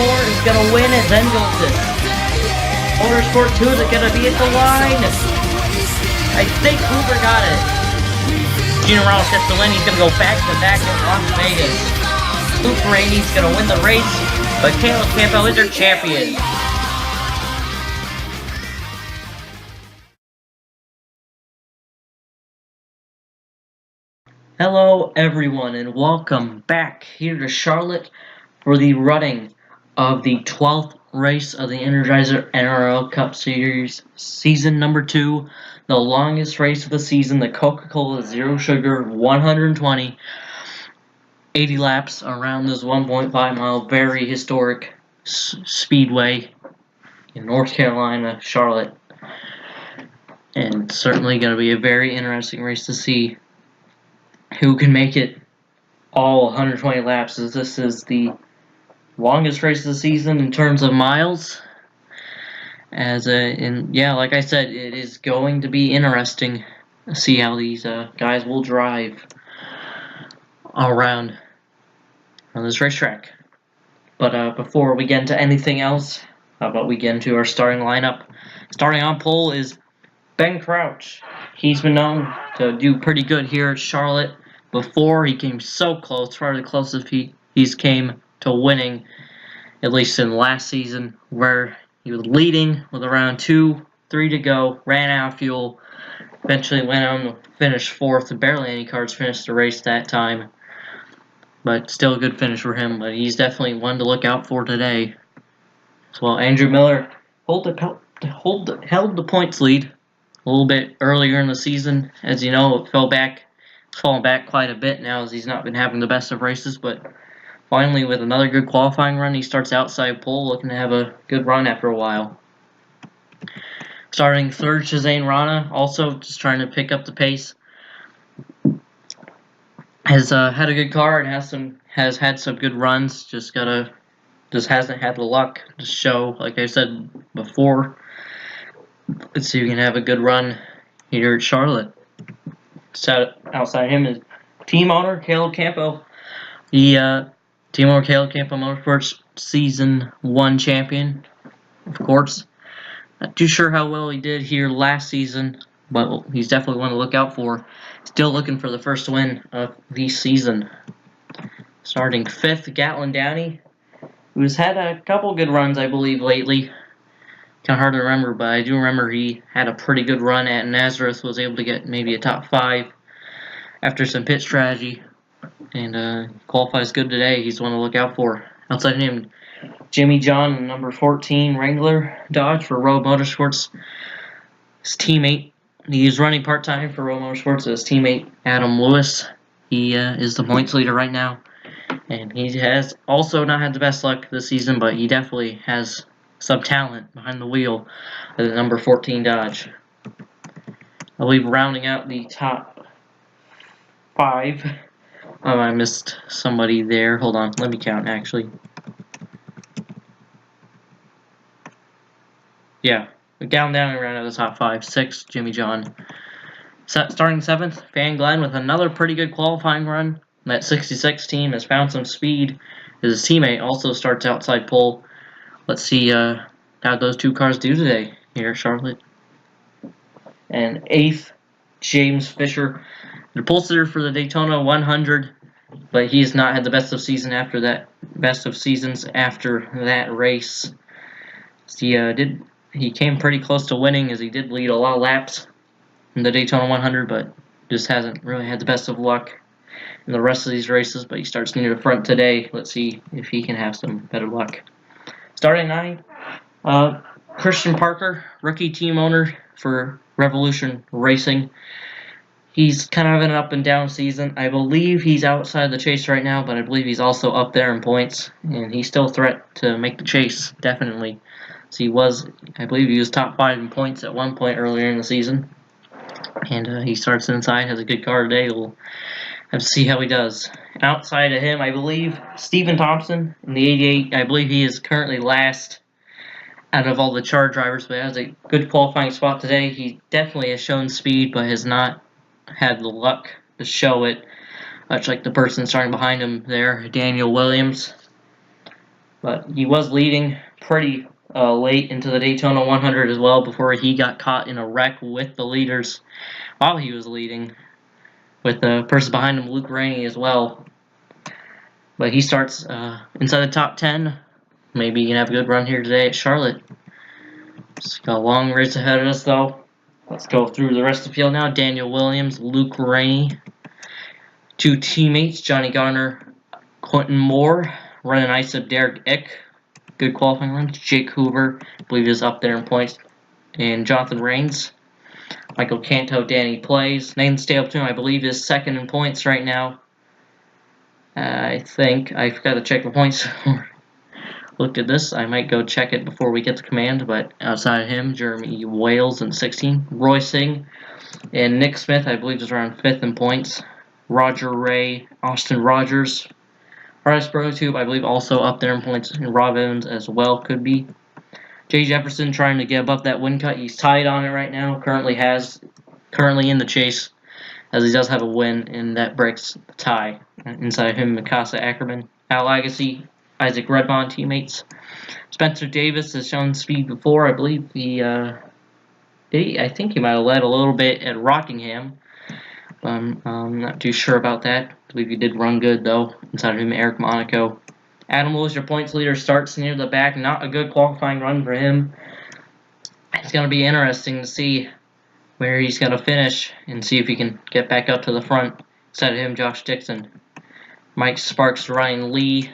is going to win as Engleton. Motorsport 2 is going to be at the line. I think Cooper got it. NROL gets the win. He's going to go back-to-back in Las Vegas. Cooper Rainey's going to win the race, but Caleb Campbell is our champion. Hello everyone and welcome back here to Charlotte for the running of the 12th race of the Energizer NROL Cup Series Season number 2, the longest race of the season, the Coca-Cola Zero Sugar 120, 80 laps around this 1.5 mile very historic speedway in North Carolina, Charlotte. And certainly going to be a very interesting race to see who can make it all 120 laps, as this is the longest race of the season in terms of miles. Like I said, it is going to be interesting to see how these guys will drive around on this racetrack. But before we get into anything else, how about we get into our starting lineup? Starting on pole is Ben Crouch. He's been known to do pretty good here at Charlotte. Before, he came so close, probably the closest he's came to winning, at least in last season, where he was leading with around 2-3 to go, ran out of fuel, eventually went on to finish 4th. Barely any cars finished the race that time, but still a good finish for him. But he's definitely one to look out for today. As well, Andrew Miller held the points lead a little bit earlier in the season. As you know, it fallen back quite a bit now as he's not been having the best of races, but finally with another good qualifying run, he starts outside pole, looking to have a good run after a while. Starting third, Shazane Rana, also just trying to pick up the pace. Has had a good car and has had some good runs, just hasn't had the luck to show, like I said before. Let's see if we can have a good run here at Charlotte. Outside him is team owner Caleb Campbell. The team owner Caleb Campbell Motorsports Season 1 champion, of course. Not too sure how well he did here last season, but he's definitely one to look out for. Still looking for the first win of the season. Starting 5th, Gatlin Downey, who's had a couple good runs, I believe, lately. Kind of hard to remember, but I do remember he had a pretty good run at Nazareth, was able to get maybe a top 5 after some pit strategy, and qualifies good today. He's one to look out for. Outside him, Jimmy John, number 14 Wrangler Dodge for Road Motorsports. His teammate, he is running part-time for Road Motorsports. His teammate, Adam Lewis, he is the points leader right now, and he has also not had the best luck this season, but he definitely has some talent behind the wheel of the number 14 Dodge. I believe rounding out the top 5. Oh, I missed somebody there. Hold on, let me count actually. Yeah, down and round out the top 5. 6, Jimmy John. Starting 7th, Van Glen with another pretty good qualifying run. That 66 team has found some speed. His teammate also starts outside pole. Let's see how those two cars do today here at Charlotte. And 8th, James Fisher, the pole sitter for the Daytona 100, but he's not had the best of seasons after that race. He came pretty close to winning, as he did lead a lot of laps in the Daytona 100, but just hasn't really had the best of luck in the rest of these races. But he starts near the front today. Let's see if he can have some better luck. Starting 9, Christian Parker, rookie team owner for Revolution Racing. He's kind of an up and down season. I believe he's outside the chase right now, but I believe he's also up there in points, and he's still a threat to make the chase, definitely. So I believe he was top 5 in points at one point earlier in the season. And he starts inside, has a good car today. We'll have to see how he does. Outside of him, I believe, Stephen Thompson in the 88. I believe he is currently last out of all the char drivers, but has a good qualifying spot today. He definitely has shown speed, but has not had the luck to show it, much like the person starting behind him there, Daniel Williams. But he was leading pretty late into the Daytona 100 as well before he got caught in a wreck with the leaders while he was leading, with the person behind him, Luke Rainey, as well. But he starts inside the top 10. Maybe he can have a good run here today at Charlotte. Just got a long race ahead of us, though. Let's go through the rest of the field now. Daniel Williams, Luke Rainey, two teammates, Johnny Garner, Quentin Moore, running ice of Derek Ick. Good qualifying run. Jake Hoover, I believe, is up there in points. And Jonathan Rains. Michael Canto, Danny Plays. Nathan Stapleton, I believe, is second in points right now. I think. I forgot to check the points. Looked at this. I might go check it before we get to command, but outside of him, Jeremy Wales in 16. Roy Singh and Nick Smith, I believe, is around 5th in points. Roger Ray, Austin Rogers. Rise ProTube, I believe, also up there in points. And Rob Evans as well could be. Jay Jefferson trying to get above that win cut. He's tied on it right now. Currently in the chase, as he does have a win, and that breaks the tie. Inside of him, Mikasa Ackerman, Al Agassi, Isaac Redbond teammates. Spencer Davis has shown speed before. I believe I think he might have led a little bit at Rockingham. I'm not too sure about that. I believe he did run good, though. Inside of him, Eric Monaco. Adam Lewis, your points leader, starts near the back. Not a good qualifying run for him. It's going to be interesting to see where he's going to finish and see if he can get back up to the front. Inside of him, Josh Dixon, Mike Sparks, Ryan Lee,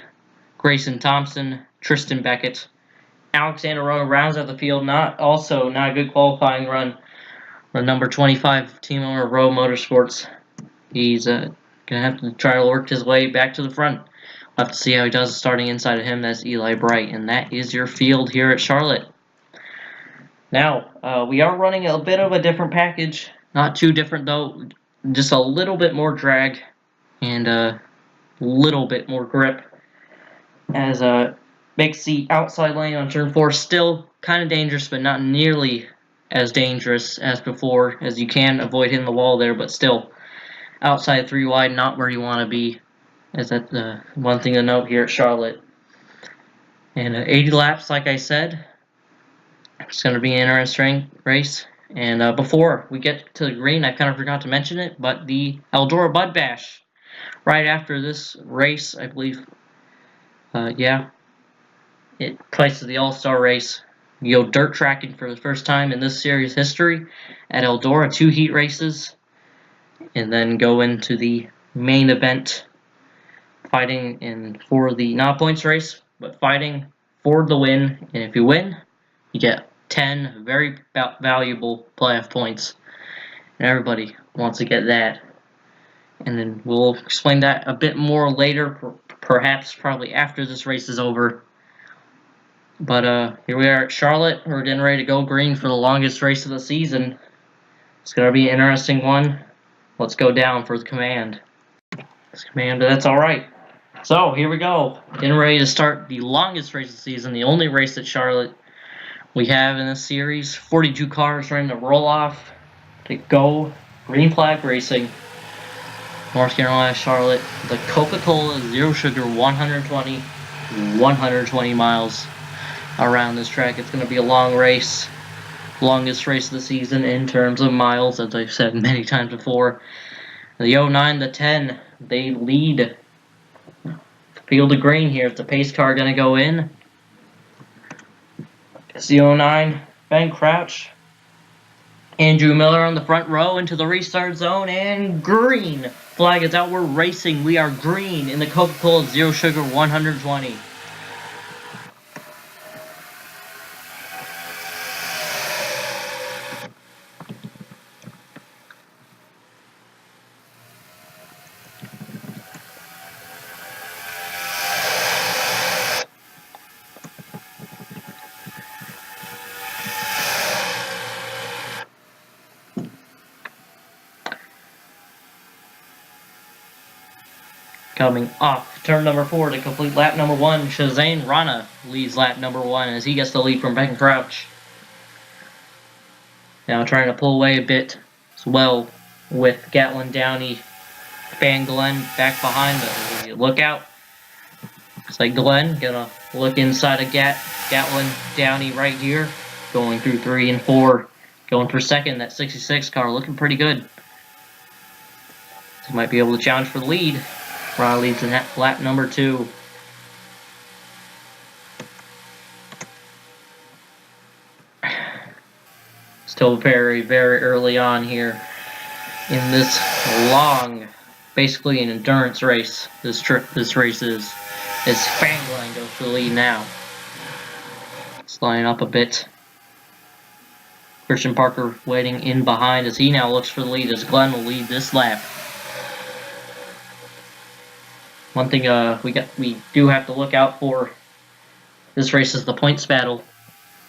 Grayson Thompson, Tristan Beckett. Alexander Rowe rounds out the field. Not a good qualifying run. The number 25 team owner, Rowe Motorsports. He's going to have to try to work his way back to the front. We'll have to see how he does starting inside of him. That's Eli Bright. And that is your field here at Charlotte. Now, we are running a bit of a different package. Not too different, though. Just a little bit more drag and a little bit more grip. As makes the outside lane on turn 4 still kind of dangerous, but not nearly as dangerous as before, as you can avoid hitting the wall there, but still outside 3 wide, not where you want to be. Is that the one thing to note here at Charlotte. And 80 laps, like I said. It's going to be an interesting race. And before we get to the green, I kind of forgot to mention it, but the Eldora Bud Bash, right after this race, I believe, it places the All-Star race. You go dirt tracking for the first time in this series history at Eldora, 2 heat races, and then go into the main event, fighting for the not points race, but fighting for the win. And if you win, you get 10 very valuable playoff points, and everybody wants to get that. And then we'll explain that a bit more later, perhaps probably after this race is over. But here we are at Charlotte. We're getting ready to go green for the longest race of the season. It's going to be an interesting one. Let's go down for the command. That's all right. So here we go. Getting ready to start the longest race of the season, the only race at Charlotte we have in this series. 42 cars ready to roll off to go green flag racing. North Carolina, Charlotte. The Coca-Cola Zero Sugar 120 miles around this track. It's going to be a long race. Longest race of the season in terms of miles, as I've said many times before. The 09, the 10, they lead field of green here. Is the pace car going to go in? It's the 09, Ben Crouch. Andrew Miller on the front row into the restart zone, and green. Flag is out. We're racing. We are green in the Coca-Cola Zero Sugar 120. Coming off turn number 4 to complete lap number 1, Shazane Rana leads lap number 1 as he gets the lead from Ben Crouch. Now trying to pull away a bit as well with Gatlin Downey, Van Glen back behind them. Look out. Looks like Glenn gonna look inside of Gatlin Downey right here, going through 3 and 4, going for second. That 66 car looking pretty good. He might be able to challenge for the lead. Riley leads in lap number 2. Still very, very early on here in this long, basically an endurance race. This race is. As Fangline goes for the lead now. Sliding up a bit. Christian Parker waiting in behind as he now looks for the lead as Glenn will lead this lap. One thing we do have to look out for this race is the points battle.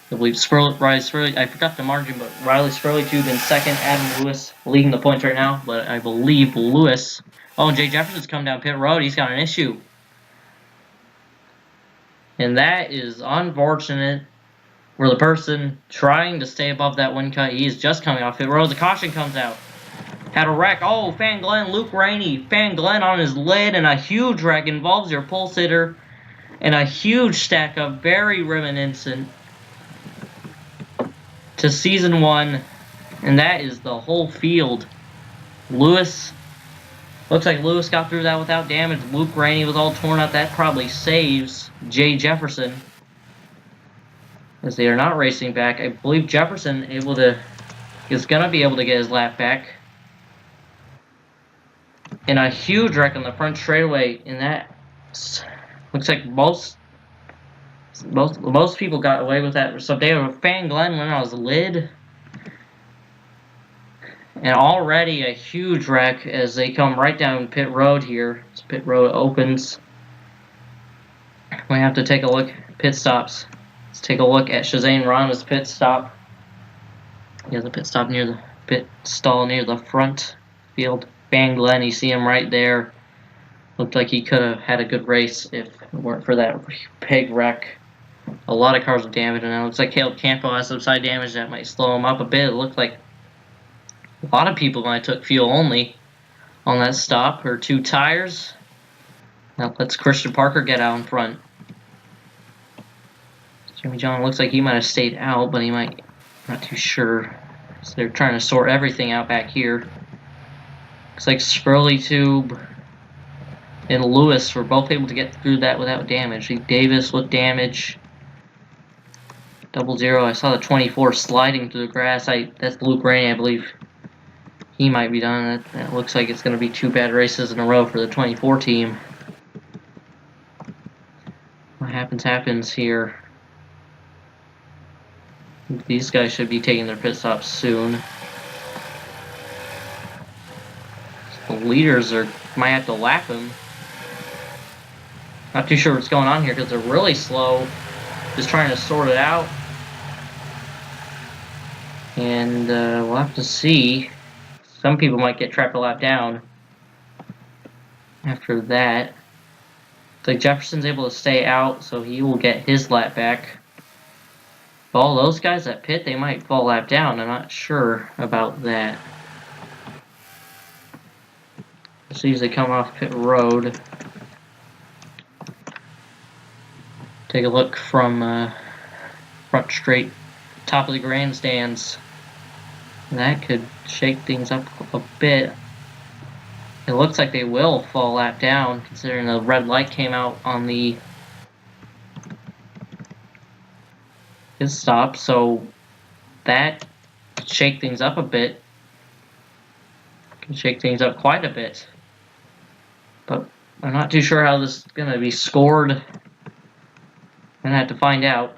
I believe Riley Spurley, I forgot the margin, but Riley Spurley tube in second, Adam Lewis leading the points right now, but I believe Lewis. Oh, and Jay Jefferson's come down pit road, he's got an issue. And that is unfortunate for the person trying to stay above that wind cut. He is just coming off pit road. The caution comes out. Had a wreck. Oh, Fan Glenn, Luke Rainey. Fan Glenn on his lid, and a huge wreck involves your pulse hitter. And a huge stack up, very reminiscent to Season 1. And that is the whole field. Lewis. Looks like Lewis got through that without damage. Luke Rainey was all torn up. That probably saves Jay Jefferson, as they are not racing back. I believe Jefferson is going to be able to get his lap back. And a huge wreck on the front straightaway. And that looks like most people got away with that. So they have a Fan Glenn went on his lid. And already a huge wreck as they come right down pit road here. As pit road opens. We have to take a look at pit stops. Let's take a look at Shazane Rana's pit stop. He has a pit stop near the pit stall near the front field. Fan Glenn, you see him right there. Looked like he could have had a good race if it weren't for that big wreck. A lot of cars were damaged, and it looks like Caleb Campbell has some side damage that might slow him up a bit. It looked like a lot of people might have took fuel only on that stop, or 2 tires. Now let's Christian Parker get out in front. Jimmy John looks like he might have stayed out, but he might, not too sure. So they're trying to sort everything out back here. Looks like Spurley Tube and Lewis were both able to get through that without damage. Davis with damage. 00. I saw the 24 sliding through the grass. That's Luke Rainey, I believe. He might be done. That looks like it's going to be 2 bad races in a row for the 24 team. What happens here. These guys should be taking their pit stops soon. The leaders might have to lap them. Not too sure what's going on here because they're really slow. Just trying to sort it out. And we'll have to see. Some people might get trapped a lap down after that. Looks like Jefferson's able to stay out, so he will get his lap back. But all those guys that pit, they might fall lap down. I'm not sure about that. As soon as they come off pit road. Take a look from front straight, top of the grandstands. That could shake things up a bit. It looks like they will fall lap down, considering the red light came out on the pit stop, so that could shake things up a bit. Can shake things up quite a bit. But I'm not too sure how this is going to be scored. I'm going to have to find out.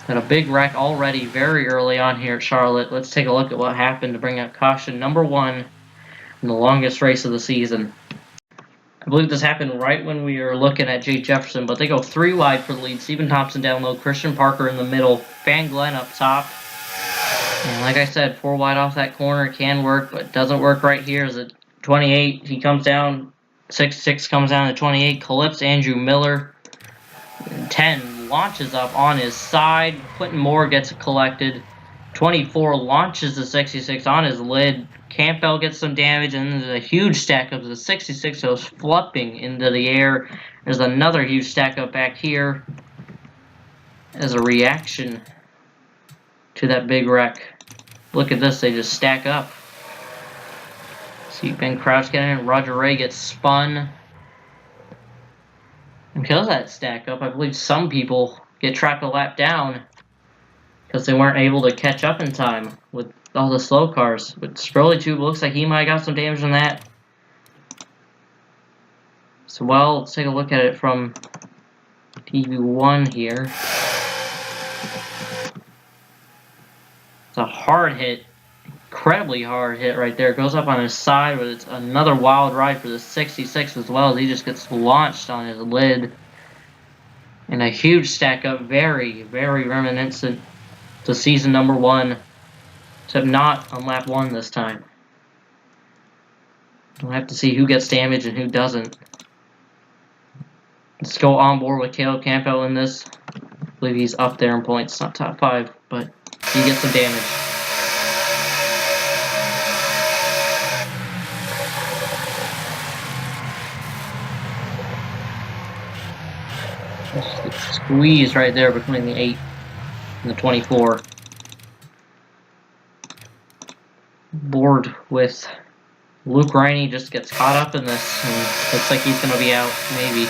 Got a big wreck already very early on here at Charlotte. Let's take a look at what happened to bring out caution number 1 in the longest race of the season. I believe this happened right when we were looking at Jay Jefferson, but they go 3 wide for the lead. Stephen Thompson down low, Christian Parker in the middle, Fan Glenn up top. And like I said, 4 wide off that corner can work, but doesn't work right here. As a 28, he comes down, 6-6 comes down to 28, Calypso Andrew Miller. 10 launches up on his side. Quentin Moore gets collected. 24 launches the 66 on his lid. Campbell gets some damage, and there's a huge stack of the 66 goes flopping into the air There's another huge stack up back here as a reaction to that big wreck. Look at this, they just stack up. See Ben Crouch getting it, Roger Ray gets spun. And because of that stack up, I believe some people get trapped a lap down because they weren't able to catch up in time with all the slow cars. But Spurley Tube looks like he might have got some damage on that. So, well, let's take a look at it from TV1 here. It's a hard hit, incredibly hard hit right there. It goes up on his side, but it's another wild ride for the 66 as well, as he just gets launched on his lid. And a huge stack up, very, very reminiscent to season number 1, except not on lap 1 this time. We'll have to see who gets damage and who doesn't. Let's go on board with Caleb Campbell in this. I believe he's up there in points, not top 5, but he gets some damage. Just squeeze right there between the 8 and the 24. Board with Luke Riney, just gets caught up in this and looks like he's going to be out, maybe.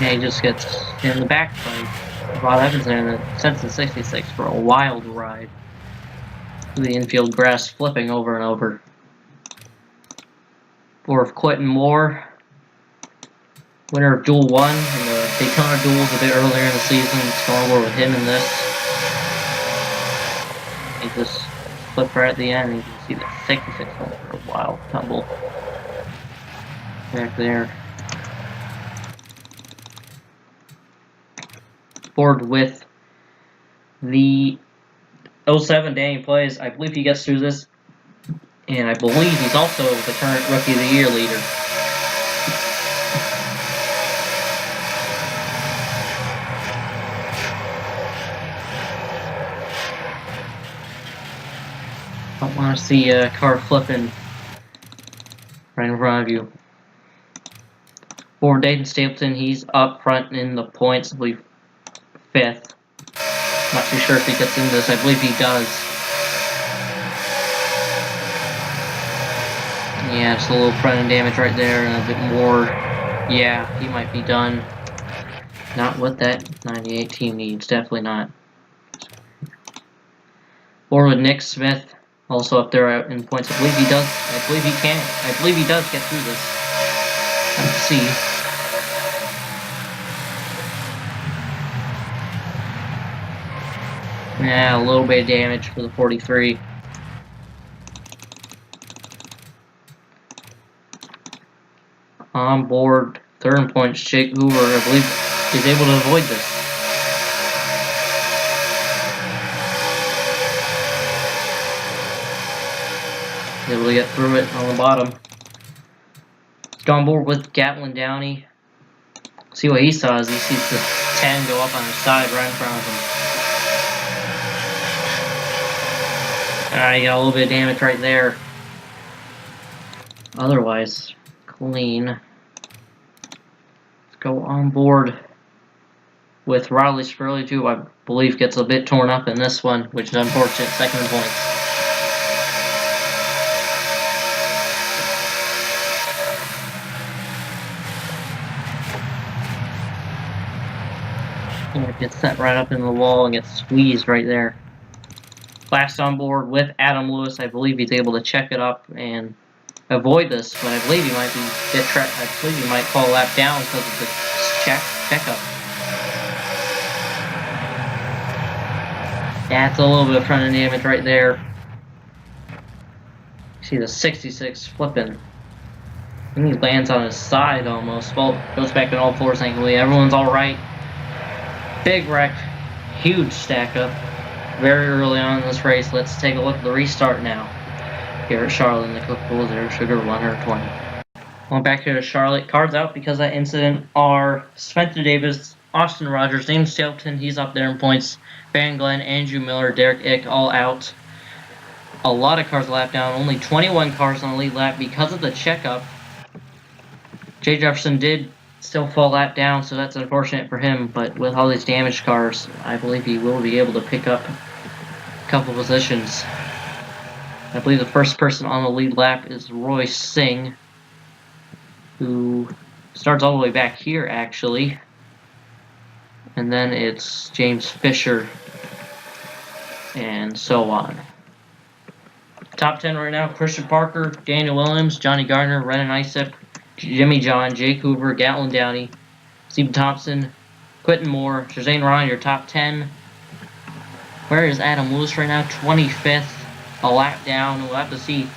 Yeah, he just gets in the back by Rod Evans there in the Simpson 66 for a wild ride. The infield grass flipping over and over. Or Quentin Moore, winner of Duel 1 in the Daytona Duels a bit earlier in the season. It's going over with him in this. He just flipped right at the end. You can see the 66 for a wild tumble back there. Board with the 07 Danny Plays. I believe he gets through this, and I believe he's also the current Rookie of the Year leader. Don't want to see a car flipping right in front of you. For Dayton Stapleton, he's up front in the points, I believe 5th. Not too sure if he gets into this. I believe he does. Yeah, just a little front end damage right there and a bit more. Yeah, he might be done. Not what that 98 team needs. Definitely not. Or with Nick Smith, also up there in points. I believe he does. I believe he can. I believe he does get through this. Let's see. Yeah, a little bit of damage for the 43. On board, 3rd in points, Jake Hoover, I believe, is able to avoid this. He's able to get through it on the bottom. Let's go on board with Gatlin Downey. See what he saw as he sees the 10 go up on his side right in front of him. You got a little bit of damage right there. Otherwise, clean. Let's go on board with Riley Spurley too. I believe gets a bit torn up in this one, which is unfortunate. 2nd in points. And it gets sent right up in the wall and gets squeezed right there. Last on board with Adam Lewis. I believe he's able to check it up and avoid this, but I believe he might get trapped. I believe he might call a lap down because of the checkup. That's a little bit of front end damage right there. You see the 66 flipping. I think he lands on his side almost. Well, goes back in all fours, thankfully. Everyone's alright. Big wreck. Huge stack up. Very early on in this race. Let's take a look at the restart now. Here at Charlotte in the Coca-Cola Zero Sugar 120. Going back here to Charlotte. Cards out because of that incident are Spencer Davis, Austin Rogers, James Stapleton, he's up there in points, Van Glenn, Andrew Miller, Derek Ick, all out. a lot of cars a lap down. Only 21 cars on the lead lap because of the checkup. Jay Jefferson did still fall lap down, so that's unfortunate for him. But with all these damaged cars, I believe he will be able to pick up a couple positions. I believe the first person on the lead lap is Roy Singh, who starts all the way back here, actually. And then it's James Fisher, and so on. Top 10 right now: Christian Parker, Daniel Williams, Johnny Gardner, Renan Isep, Jimmy John, Jake Hoover, Gatlin Downey, Stephen Thompson, Quentin Moore, Shazane Ryan, your top 10. Where is Adam Lewis right now? 25th, a lap down. We'll have to see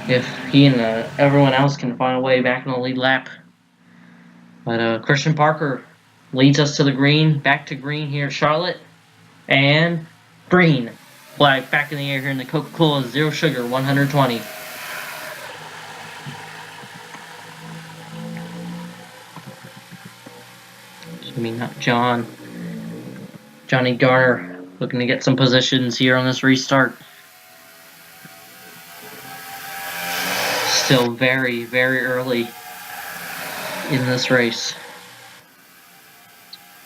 if he and everyone else can find a way back in the lead lap. But Christian Parker leads us to the green, back to green here at Charlotte, and green. Flag back in the air here in the Coca-Cola Zero Sugar 120. I mean, not John. Johnny Garner looking to get some positions here on this restart. Still very, very early in this race.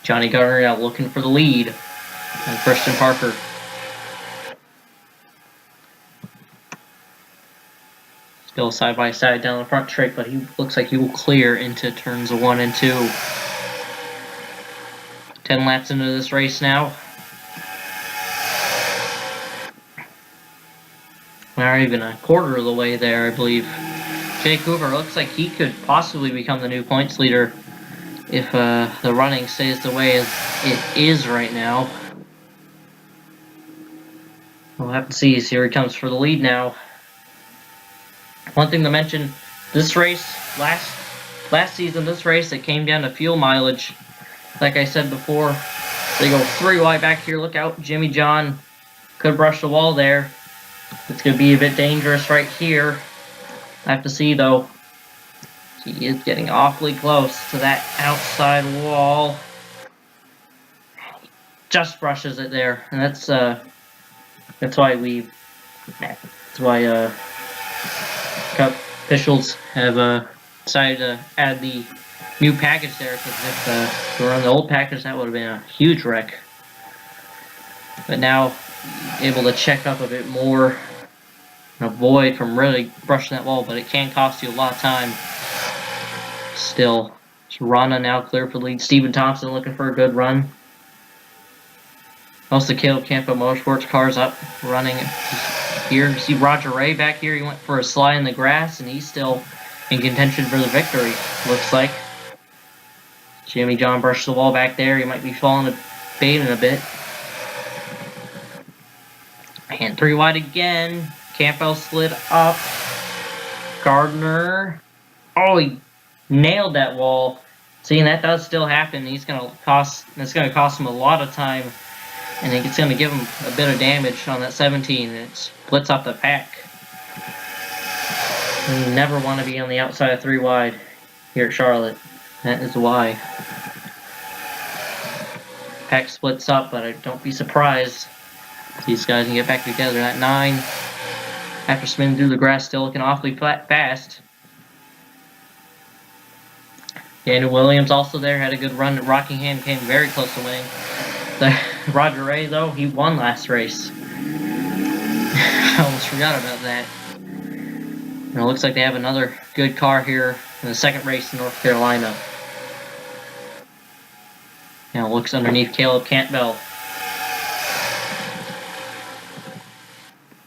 Johnny Garner now looking for the lead. And Christian Parker. Still side by side down the front straight, but he looks like he will clear into turns 1 and 2. 10 laps into this race now. Not even a quarter of the way there, I believe. Jake Hoover looks like he could possibly become the new points leader if the running stays the way as it is right now. We'll have to see. Here he comes for the lead now. One thing to mention, this race, last season, this race, it came down to fuel mileage. Like I said before, they go 3 wide back here. Look out, Jimmy John could brush the wall there. It's going to be a bit dangerous right here. I have to see, though. He is getting awfully close to that outside wall. Just brushes it there, and that's why Cup officials have decided to add the new package there, because if we were on the old package, that would have been a huge wreck. But now, able to check up a bit more and avoid from really brushing that wall, but it can cost you a lot of time. Still, Rana now clear for the lead. Stephen Thompson looking for a good run. Also, Caleb Campo Motorsports cars up running here. You see Roger Ray back here. He went for a slide in the grass, and he's still in contention for the victory, looks like. Jimmy John brushed the wall back there. He might be falling a bait in a bit. And 3 wide again. Campbell slid up. Gardner. Oh, he nailed that wall. Seeing that does still happen. It's going to cost him a lot of time. And it's going to give him a bit of damage on that 17. It splits up the pack. You never want to be on the outside of 3 wide here at Charlotte. That is why. Pack splits up, but don't be surprised. These guys can get back together at 9. After spinning through the grass, still looking awfully fast. Daniel Williams also there, had a good run at Rockingham, came very close to winning. Roger Ray, though, he won last race. I almost forgot about that. And it looks like they have another good car here in the second race in North Carolina. Now looks underneath Caleb Campbell.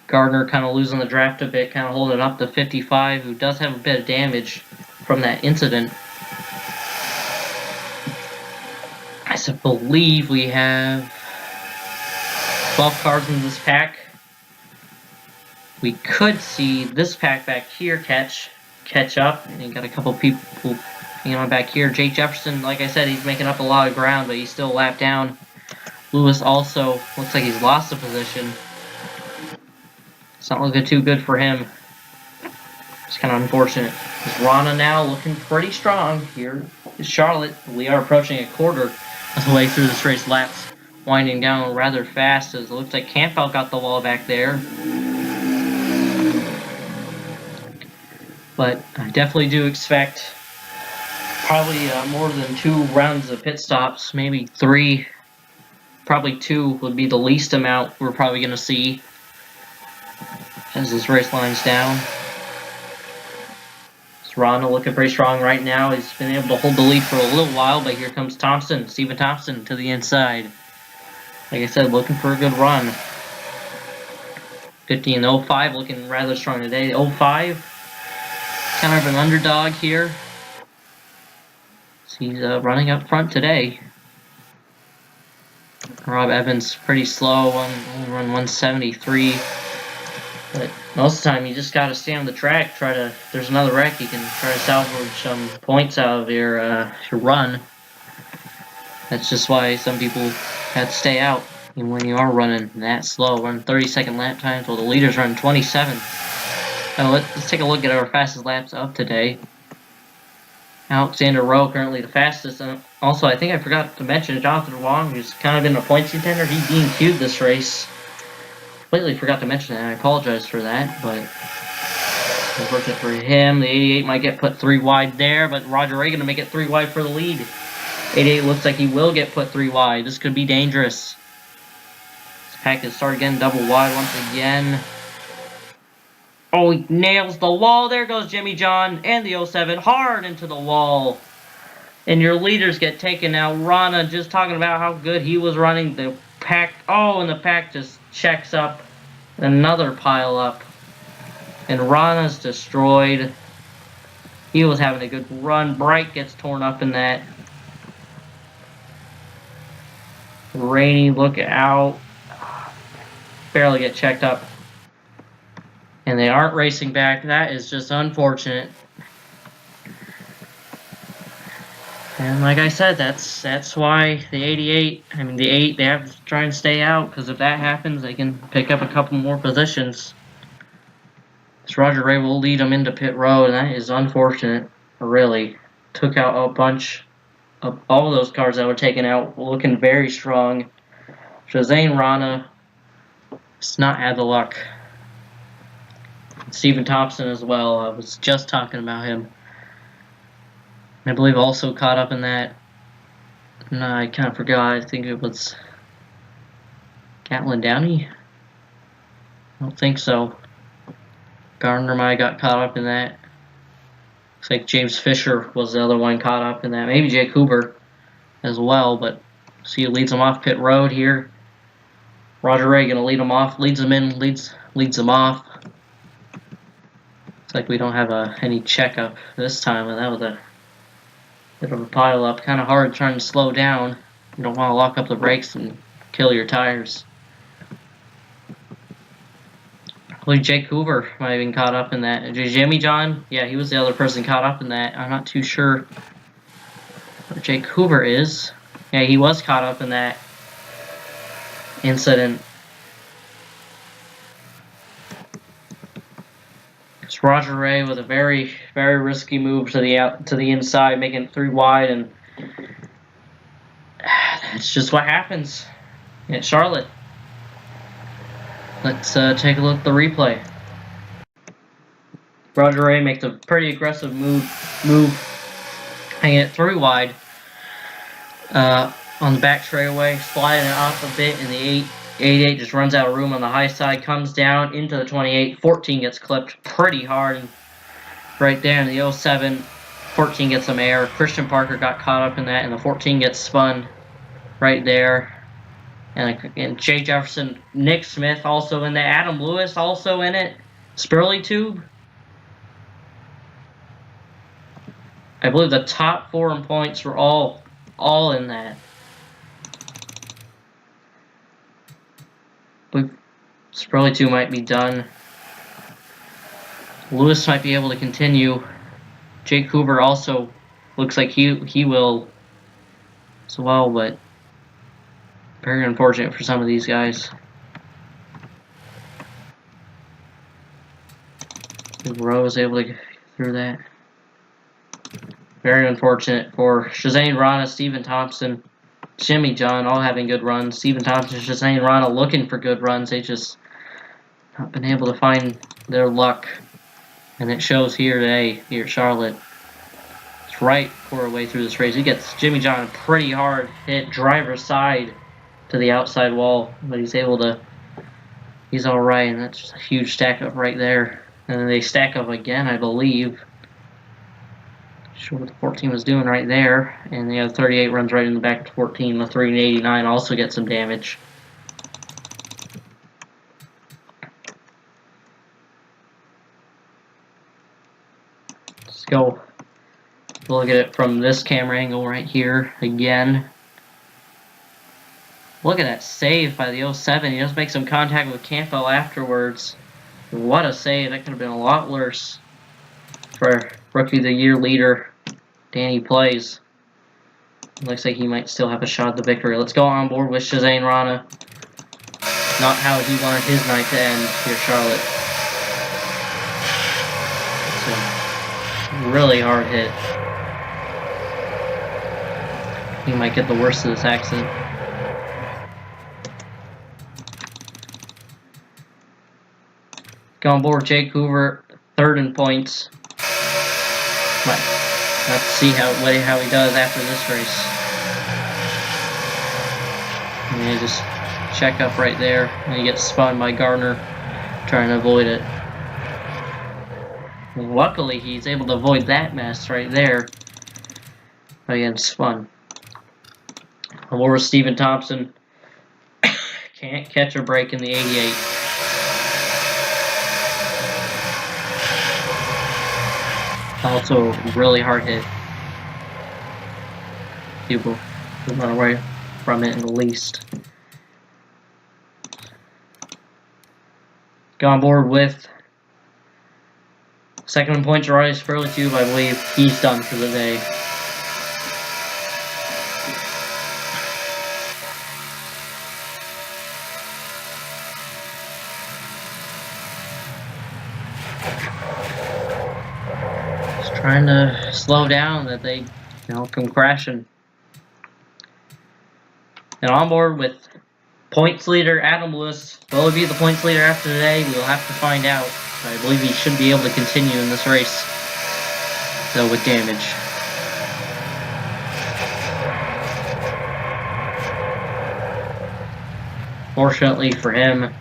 Gardner kind of losing the draft a bit, kind of holding up to 55, who does have a bit of damage from that incident. I believe we have 12 cars in this pack. We could see this pack back here catch up, and you got a couple people hanging on back here. Jake Jefferson, like I said, he's making up a lot of ground, but he's still lapped down. Lewis also looks like he's lost a position. It's not looking too good for him. It's kind of unfortunate. Rana now looking pretty strong here in Charlotte. We are approaching a quarter of the way through this race. Laps winding down rather fast, as it looks like Campbell got the wall back there. But I definitely do expect probably more than 2 rounds of pit stops, maybe 3. Probably 2 would be the least amount we're probably going to see as this race lines down. Rana looking pretty strong right now. He's been able to hold the lead for a little while, but here comes Thompson, Stephen Thompson to the inside. Like I said, looking for a good run. 50 and 05 looking rather strong today. 05, kind of an underdog here. So he's running up front today. Rob Evans pretty slow, only run 173. But most of the time, you just got to stay on the track. If there's another wreck, you can try to salvage some points out of your run. That's just why some people have to stay out when you are running that slow. Run 30-second lap times while the leaders run 27. Now let's take a look at our fastest laps of today. Alexander Rowe currently the fastest. Also, I think I forgot to mention Jonathan Wong, who's kind of in a points contender. He DQ'd this race. Completely forgot to mention that. I apologize for that, but unfortunate for him. The 88 might get put 3 wide there, but Roger Ray going to make it 3 wide for the lead. 88 looks like he will get put 3 wide. This could be dangerous. This pack is start again, double wide once again. Oh, he nails the wall. There goes Jimmy John and the 07 hard into the wall. And your leaders get taken out. Rana just talking about how good he was running. The pack, and the pack just checks up. Another pile up. And Rana's destroyed. He was having a good run. Bright gets torn up in that. Rainey, look out. Barely get checked up. And they aren't racing back. That is just unfortunate. And like I said, that's why the 88, the 8, they have to try and stay out, because if that happens, they can pick up a couple more positions. So Roger Ray will lead them into pit road, and that is unfortunate, really. Took out a bunch of all those cars that were taken out, looking very strong. Shazane Rana has not had the luck. Stephen Thompson as well. I was just talking about him. I believe also caught up in that. No, I kind of forgot. I think it was Gatlin Downey. I don't think so. Gardner might have got caught up in that. Looks like James Fisher was the other one caught up in that. Maybe Jake Hoover as well, but see, he leads them off pit road here. Roger Ray gonna lead them off, leads them in, leads them off. Looks like we don't have any checkup this time, and that was a bit of a pile up. Kind of hard trying to slow down. You don't want to lock up the brakes and kill your tires. I believe Jake Hoover might have been caught up in that. Jimmy John, yeah, he was the other person caught up in that. I'm not too sure where Jake Hoover is. Yeah, he was caught up in that incident. It's Roger Ray with a very, very risky move to the inside, making it 3 wide, and that's just what happens at Charlotte. Let's take a look at the replay. Roger Ray makes a pretty aggressive move, hanging it 3 wide on the back straightaway, sliding it off a bit, and the 88 just runs out of room on the high side, comes down into the 28. 14 gets clipped pretty hard right there in the 07. 14 gets some air. Christian Parker got caught up in that, and the 14 gets spun right there. And Jay Jefferson, Nick Smith also in there. Adam Lewis also in it. Spurley Tube. I believe the top 4 in points were all in that. Spurley 2 might be done. Lewis might be able to continue. Jake Hoover also looks like he will as well, but very unfortunate for some of these guys. Rowe was able to get through that. Very unfortunate for Shazane Rana, Stephen Thompson, Jimmy John, all having good runs. Stephen Thompson, Shazane Rana looking for good runs. They just not been able to find their luck. And it shows here today, here at Charlotte. It's right quarter way through this race. He gets Jimmy John pretty hard hit driver's side to the outside wall, but he's able to, he's alright, and that's just a huge stack up right there. And then they stack up again, I believe. Sure what the 14 was doing right there. And the other 38 runs right in the back of 14. The 389 also gets some damage. Let's go look at it from this camera angle right here again. Look at that save by the 07. He does make some contact with Campbell afterwards. What a save. That could have been a lot worse for Rookie of the Year leader Danny Plays. Looks like he might still have a shot at the victory. Let's go on board with Shazane Rana. Not how he wanted his night to end here, Charlotte. It's a really hard hit. He might get the worst of this accident. Go on board Jake Hoover, third in points. Let's see how he does after this race. And he just check up right there, and he gets spun by Gardner, trying to avoid it. And luckily, he's able to avoid that mess right there by getting spun. Or Stephen Thompson can't catch a break in the 88. Also, really hard hit. People run away from it in the least. Go on board with second in points, Rise Superlative. I believe he's done for the day. Trying to slow down that they, come crashing. And on board with points leader Adam Lewis. Will he be the points leader after today? We'll have to find out. I believe he should be able to continue in this race, though with damage. Fortunately for him,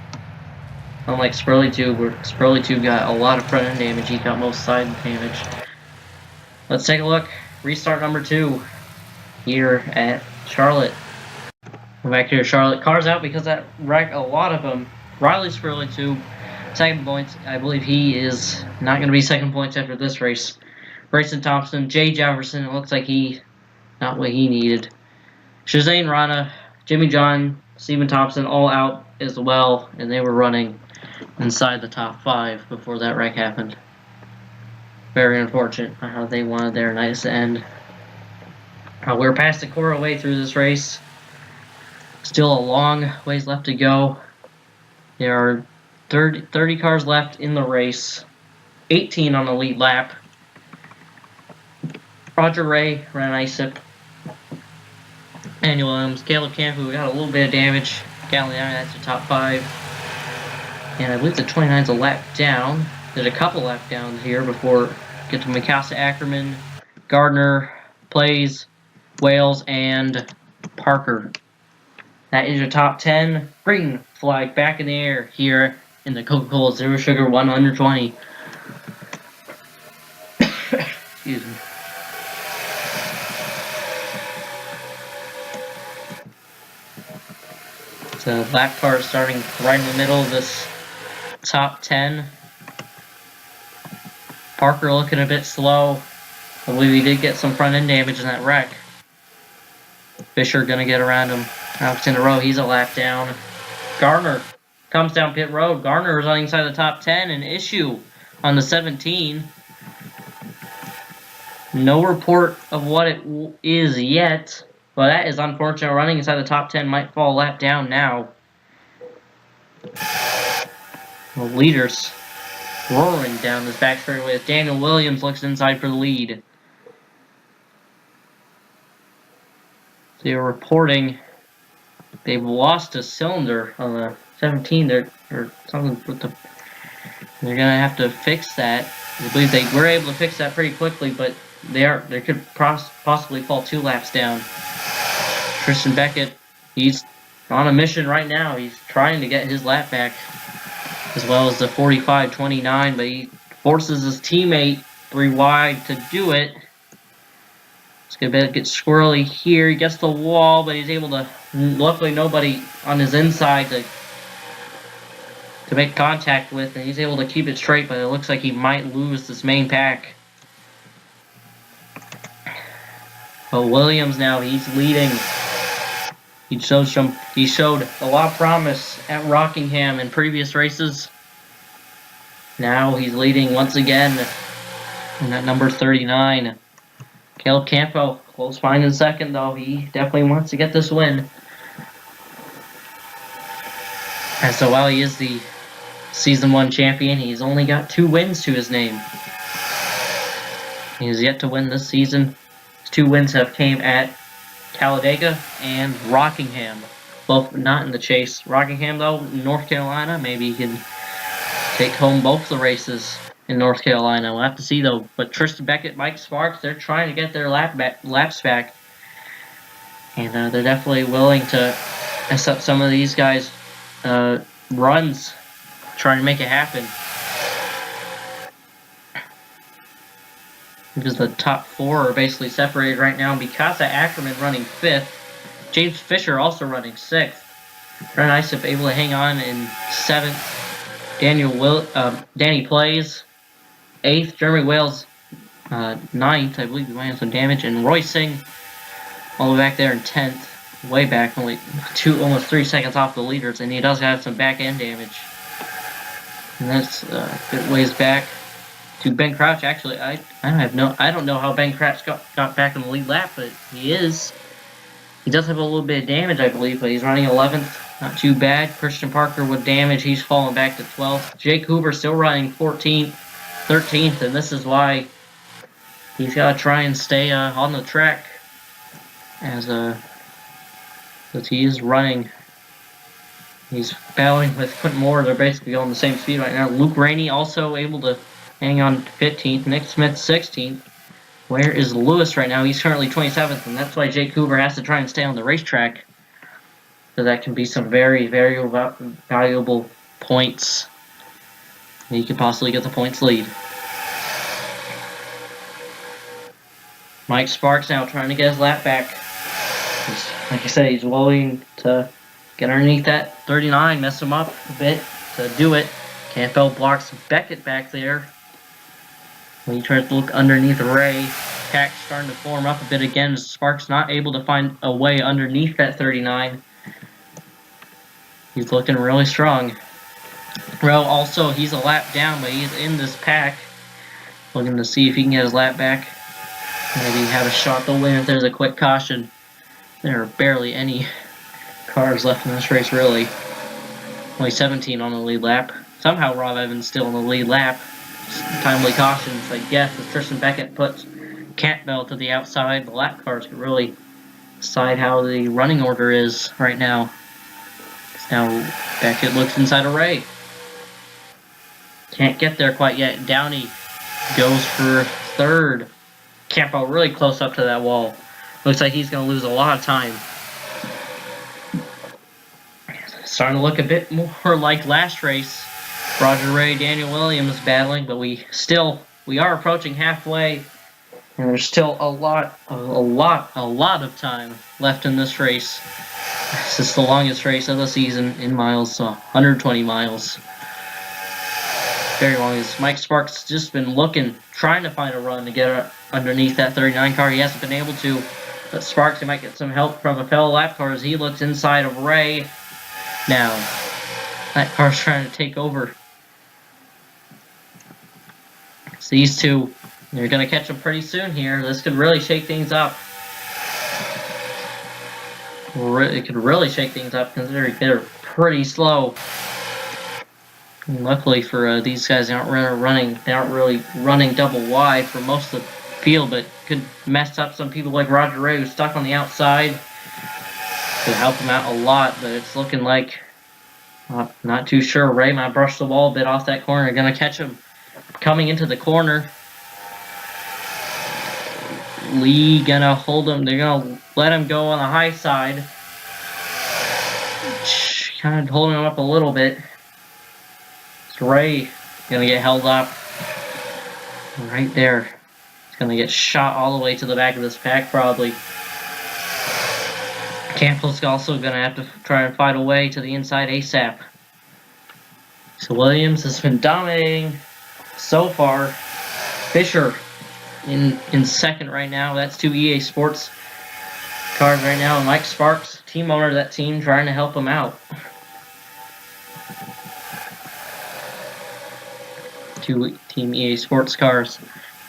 unlike Superlative, where Superlative got a lot of front end damage, he got most side damage. Let's take a look. Restart number 2 here at Charlotte. We're back here at Charlotte. Cars out because that wrecked a lot of them. Riley's really 2. Second points. I believe he is not going to be second points after this race. Brayson Thompson, Jay Jefferson. It looks like he, not what he needed. Shazane Rana, Jimmy John, Stephen Thompson all out as well. And they were running inside the top 5 before that wreck happened. Very unfortunate how they wanted their night to end. We're past the quarter way through this race. Still a long ways left to go. There are 30 cars left in the race. 18 on the lead lap. Roger Ray, Ren Isip, Daniel Williams, Caleb Camp, who got a little bit of damage. Galliani, that's the top 5. And I believe the 29's a lap down. There's a couple lap downs here before get to Mikasa Ackerman, Gardner, Plays, Wales, and Parker. That is your top 10. Green flag back in the air here in the Coca-Cola Zero Sugar 120. Excuse me. So lap car starting right in the middle of this top 10. Parker looking a bit slow. I believe he did get some front end damage in that wreck. Fisher gonna get around him. Alex NROL, he's a lap down. Garner comes down pit road. Garner is running inside the top 10. An issue on the 17. No report of what it is yet. Well, that is unfortunate. Running inside the top 10 might fall a lap down now. The leaders roaring down this back straightaway as Daniel Williams looks inside for the lead. They are reporting they've lost a cylinder on the 17. They're gonna have to fix that. I believe they were able to fix that pretty quickly, but they could possibly fall 2 laps down. Tristan Beckett, he's on a mission right now. He's trying to get his lap back, as well as the 45.29, but he forces his teammate 3 wide to do it. It's gonna get squirrely here. He gets the wall, but he's able to. Luckily, nobody on his inside to make contact with, and he's able to keep it straight. But it looks like he might lose this main pack. But Williams now, he's leading. He showed a lot of promise at Rockingham in previous races. Now he's leading once again in that number 39. Caleb Campbell, close find in second, though. He definitely wants to get this win. And so while he is the Season 1 champion, he's only got 2 wins to his name. He has yet to win this season. His 2 wins have came at Talladega and Rockingham. Both not in the chase. Rockingham, though, North Carolina, maybe he can take home both the races in North Carolina. We'll have to see, though. But Tristan Beckett, Mike Sparks, they're trying to get their laps back. And they're definitely willing to mess up some of these guys' runs, trying to make it happen. Because the top 4 are basically separated right now. Mikasa Ackerman running 5th. James Fisher also running 6th. Very nice if able to hang on in 7th. Danny Plays 8th. Jeremy Wales 9th. I believe he might have some damage. And Roy Singh all the way back there in 10th. Way back, only almost 3 seconds off the leaders, and he does have some back end damage. And that's a good ways back to Ben Crouch. Actually, I don't know how Ben Crouch got back in the lead lap, but he is. He does have a little bit of damage, I believe, but he's running 11th. Not too bad. Christian Parker with damage. He's falling back to 12th. Jake Hoover still running 14th, 13th, and this is why he's got to try and stay on the track as he is running. He's battling with Quentin Moore. They're basically on the same speed right now. Luke Rainey also able to hang on 15th. Nick Smith 16th. Where is Lewis right now? He's currently 27th, and that's why Jake Hoover has to try and stay on the racetrack. So that can be some very, very valuable points. And he could possibly get the points lead. Mike Sparks now trying to get his lap back. Like I said, he's willing to get underneath that 39, mess him up a bit to do it. Campbell blocks Beckett back there. When he tries to look underneath Ray, pack's starting to form up a bit again. Sparks not able to find a way underneath that 39. He's looking really strong. Rowe also, he's a lap down, but he's in this pack. Looking to see if he can get his lap back. Maybe have a shot to win if there's a quick caution. There are barely any cars left in this race, really. Only 17 on the lead lap. Somehow Rob Evans still in the lead lap. Timely cautions, I guess, as Tristan Beckett puts Campbell to the outside. The lap cars could really decide how the running order is right now. Now Beckett looks inside of Ray. Can't get there quite yet. Downey goes for 3rd. Campbell really close up to that wall. Looks like he's going to lose a lot of time. Starting to look a bit more like last race. Roger Ray, Daniel Williams battling, but we are approaching halfway, and there's still a lot of time left in this race. This is the longest race of the season in miles, so 120 miles. Very long. Mike Sparks has just been trying to find a run to get underneath that 39 car. He hasn't been able to. But Sparks, he might get some help from a fellow lap car as he looks inside of Ray. Now, that car's trying to take over. So these two, they're going to catch them pretty soon here. This could really shake things up. It could really shake things up considering they're pretty slow. And luckily for these guys, they aren't really running double wide for most of the field, but could mess up some people like Roger Ray, who's stuck on the outside. Could help him out a lot, but it's looking like not too sure. Ray might brush the wall a bit off that corner. Gonna catch him. coming into the corner. Lee gonna hold him. They're gonna let him go on the high side. Kind of holding him up a little bit. It's Ray gonna get held up. Right there. He's gonna get shot all the way to the back of this pack probably. Campbell's also gonna have to try and fight a way to the inside ASAP. So Williams has been dominating so far. Fisher in second right now. That's 2 EA Sports cars right now. And Mike Sparks, team owner of that team, trying to help him out. 2 Team EA Sports cars.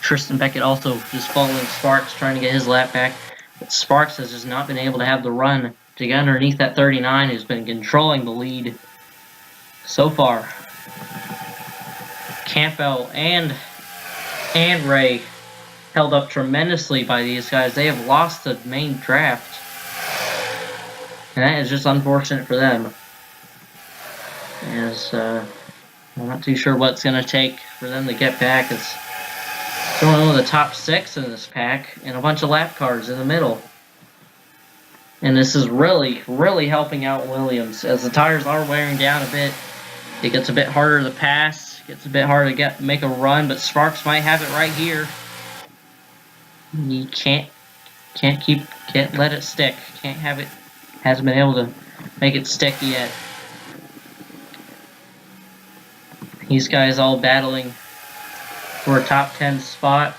Tristan Beckett also just following Sparks, trying to get his lap back. But Sparks has just not been able to have the run to get underneath that 39. Who's been controlling the lead so far. Campbell and Ray held up tremendously by these guys. They have lost the main draft. And that is just unfortunate for them. As I'm not too sure what it's going to take for them to get back. It's only one of the top 6 in this pack and a bunch of lap cars in the middle. And this is really, really helping out Williams. As the tires are wearing down a bit, it gets a bit harder to pass. Gets a bit harder to make a run, but Sparks might have it right here. He can't let it stick. Can't have it. Hasn't been able to make it stick yet. These guys all battling for a top 10 spot.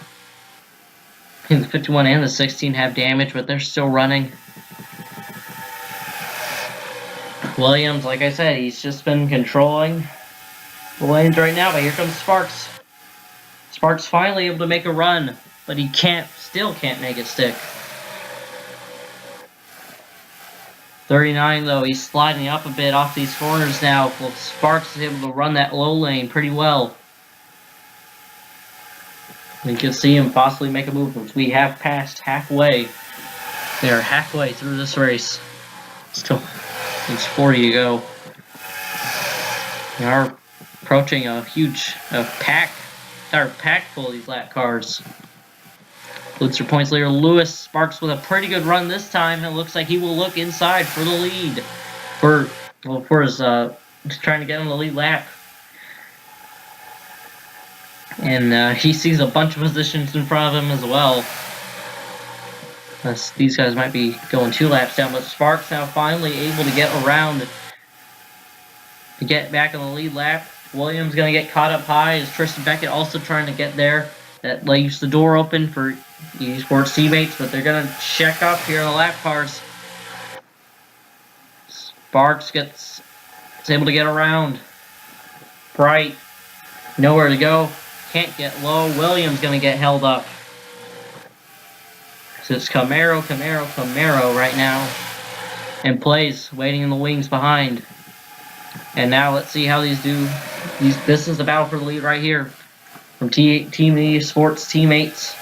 The 51 and the 16 have damage, but they're still running. Williams, like I said, he's just been controlling the lanes right now, but here comes Sparks. Sparks finally able to make a run, but he still can't make it stick. 39 though, he's sliding up a bit off these corners now. Well, Sparks is able to run that low lane pretty well. We can see him possibly make a move, which we have passed halfway. They are halfway through this race. Still, it's 40 to go. We are approaching a huge pack full of these lap cars. Blitzer points leader Lewis Sparks with a pretty good run this time. It looks like he will look inside for the lead. For his trying to get on the lead lap. And he sees a bunch of positions in front of him as well. These guys might be going 2 laps down, but Sparks now finally able to get around to get back on the lead lap. Williams going to get caught up high as Tristan Beckett also trying to get there. That leaves the door open for eSports teammates, but they're going to check up here on the lap cars. Sparks is able to get around. Bright, nowhere to go. Can't get low. Williams going to get held up. So it's Camaro right now. And Plays waiting in the wings behind. And now let's see how these do. This is the battle for the lead right here. From Team eSports teammates.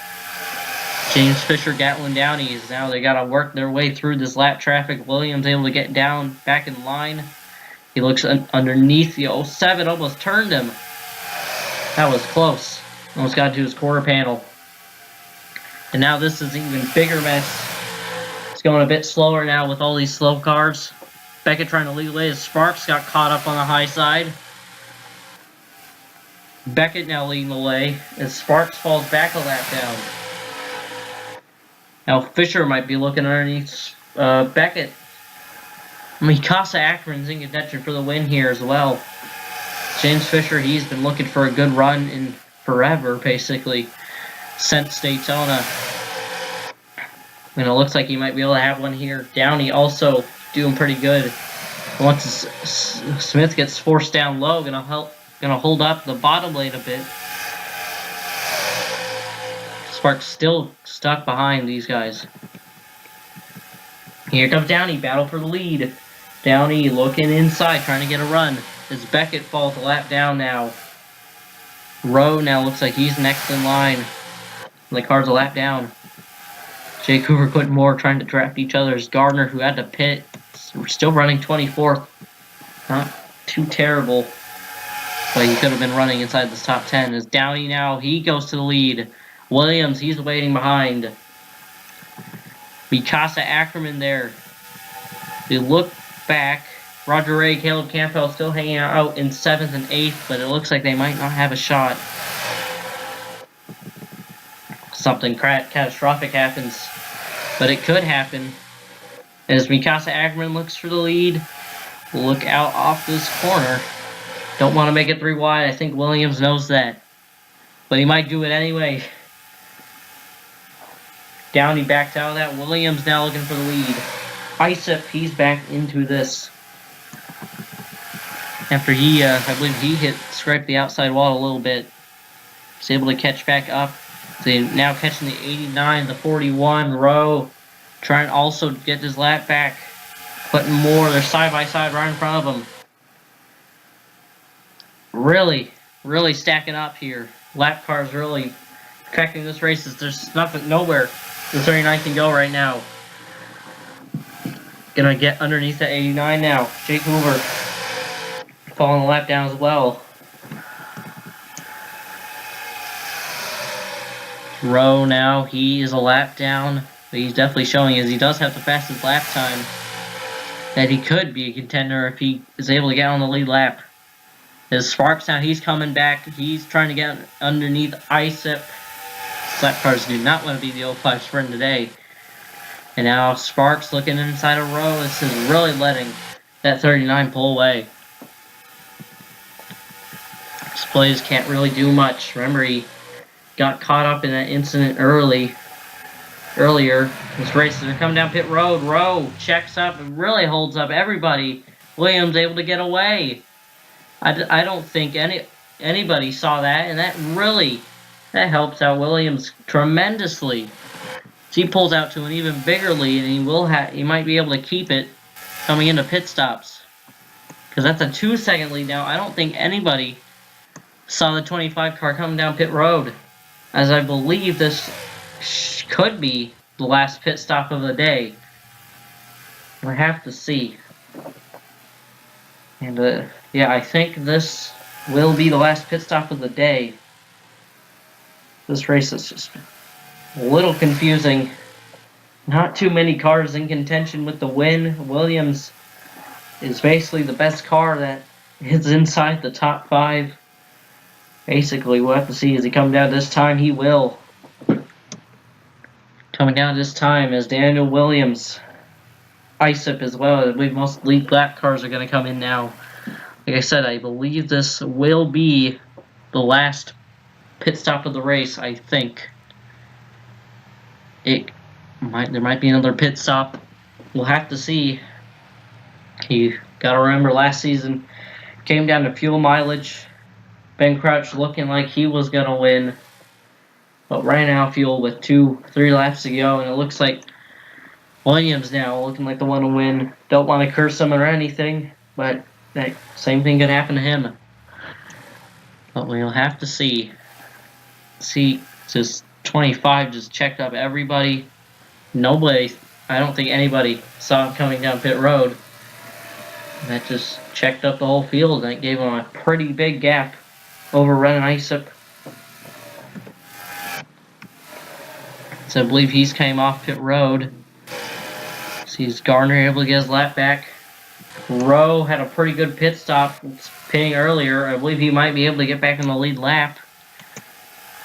James Fisher, Gatlin Downey is now they got to work their way through this lap traffic. Williams able to get down back in line. He looks underneath the 07, almost turned him. That was close. Almost got to his quarter panel. And now this is an even bigger mess. It's going a bit slower now with all these slow cars. Beckett trying to lead away as Sparks got caught up on the high side. Beckett now leading the way as Sparks falls back a lap down. Now Fisher might be looking underneath Beckett. Mikasa Akron's in contention for the win here as well. James Fisher, he's been looking for a good run in forever, basically, since Daytona. And it looks like he might be able to have one here. Downey also doing pretty good. Once Smith gets forced down low, gonna hold up the bottom lane a bit. Sparks still stuck behind these guys. Here comes Downey, battle for the lead. Downey looking inside, trying to get a run. As Beckett falls a lap down now. Rowe now looks like he's next in line. The car's a lap down. Jay Cooper, Quentin Moore trying to draft each other. As Gardner, who had to pit, we're still running 24th. Not too terrible. but he could have been running inside this top 10. Is Downey now? He goes to the lead. Williams, he's waiting behind. Mikasa Ackerman there. They look back. Roger Ray, Caleb Campbell still hanging out in 7th and 8th, but it looks like they might not have a shot. Something catastrophic happens, but it could happen. As Mikasa Ackerman looks for the lead, look out off this corner. Don't want to make it 3 wide. I think Williams knows that, but he might do it anyway. Downey backed out of that. Williams now looking for the lead. Isip, he's back into this. After he, I believe he scraped the outside wall a little bit. He's able to catch back up. So now catching the 89, the 41 row. Trying to also get his lap back. Putting more, they're side by side right in front of him. Really stacking up here. Lap cars really affecting this race. There's nothing, nowhere the 39 can go right now. Gonna get underneath the 89 now. Jake Hoover falling the lap down as well. Rowe now, he is a lap down, but he's definitely showing as he does have the fastest lap time that he could be a contender if he is able to get on the lead lap. As Sparks now, he's coming back. He's trying to get underneath Isip. Lap cars do not want to be the 05 sprint today. And now Sparks looking inside a row. This is really letting that 39 pull away. Displays can't really do much. Remember, he got caught up in that incident earlier. This race, they're coming down pit road. Rowe checks up and really holds up everybody. Williams able to get away. I don't think anybody saw that, and that helps out Williams tremendously. So he pulls out to an even bigger lead, and he might be able to keep it coming into pit stops, because that's a 2-second lead now. I don't think anybody saw the 25 car coming down pit road, as I believe this could be the last pit stop of the day. We'll have to see. And yeah, I think this will be the last pit stop of the day. This race is just a little confusing. Not too many cars in contention with the win. Williams is basically the best car that is inside the top 5. Basically, we'll have to see as he comes down this time. He will. Coming down this time as Daniel Williams. Isip as well. I believe most lead lap cars are going to come in now. Like I said, I believe this will be the last pit stop of the race, I think. There might be another pit stop. We'll have to see. You got to remember last season came down to fuel mileage. Ben Crouch looking like he was going to win, but ran out of fuel with 2-3 laps to go, and it looks like Williams now looking like the one to win. Don't want to curse him or anything, but that same thing could happen to him. But we'll have to see. See, just 25 just checked up everybody. Nobody, I don't think anybody saw him coming down pit road. And that just checked up the whole field, and it gave him a pretty big gap over running Isip. So I believe he's came off pit road. Sees Gardner able to get his lap back. Rowe had a pretty good pit stop pitting earlier. I believe he might be able to get back in the lead lap.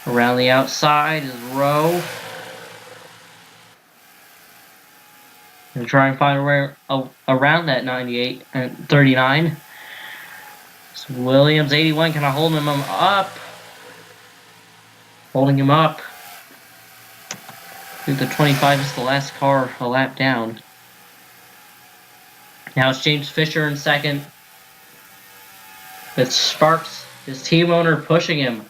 Around the outside is Rowe. And try and find a way around that 98 and 39. So Williams 81 kind of holding him up. Holding him up. I think the 25 is the last car a lap down. Now it's James Fisher in second. With Sparks, his team owner, pushing him.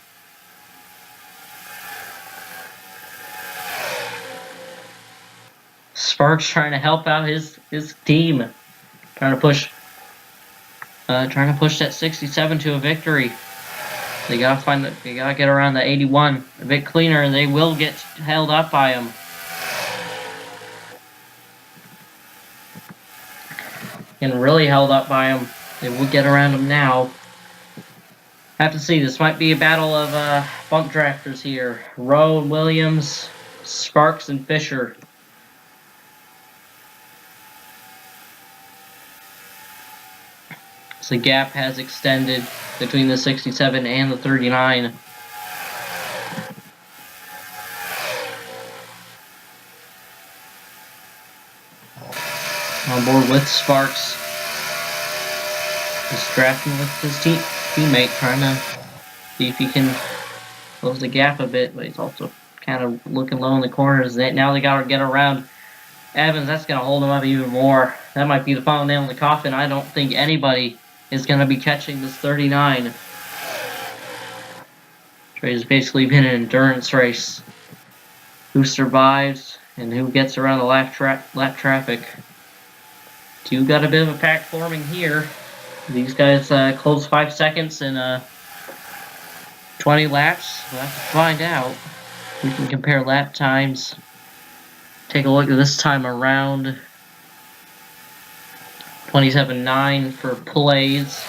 Sparks trying to help out his team. Trying to push that 67 to a victory. They gotta get around the 81 a bit cleaner, and they will get held up by him. And really held up by him. They will get around him now. Have to see. This might be a battle of bump drafters here. Rowe and Williams, Sparks and Fisher. So the gap has extended between the 67 and the 39. On board with Sparks. Just drafting with his teammate, trying to see if he can close the gap a bit, but he's also kind of looking low in the corners. Now they got to get around Evans. That's going to hold him up even more. That might be the final nail in the coffin. I don't think anybody is going to be catching this 39. It's basically been an endurance race. Who survives and who gets around the lap traffic. Two got a bit of a pack forming here. These guys close 5 seconds in 20 laps. We'll have to find out. We can compare lap times. Take a look at this time around. 27.9 for Plays.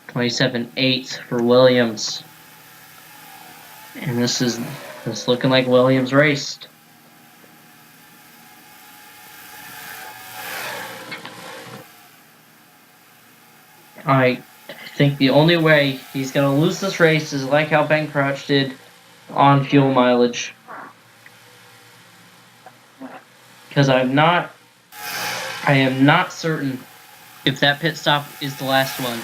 27.8 for Williams. And this is looking like Williams raced. I think the only way he's going to lose this race is like how Ben Crouch did on fuel mileage. Because I am not certain if that pit stop is the last one.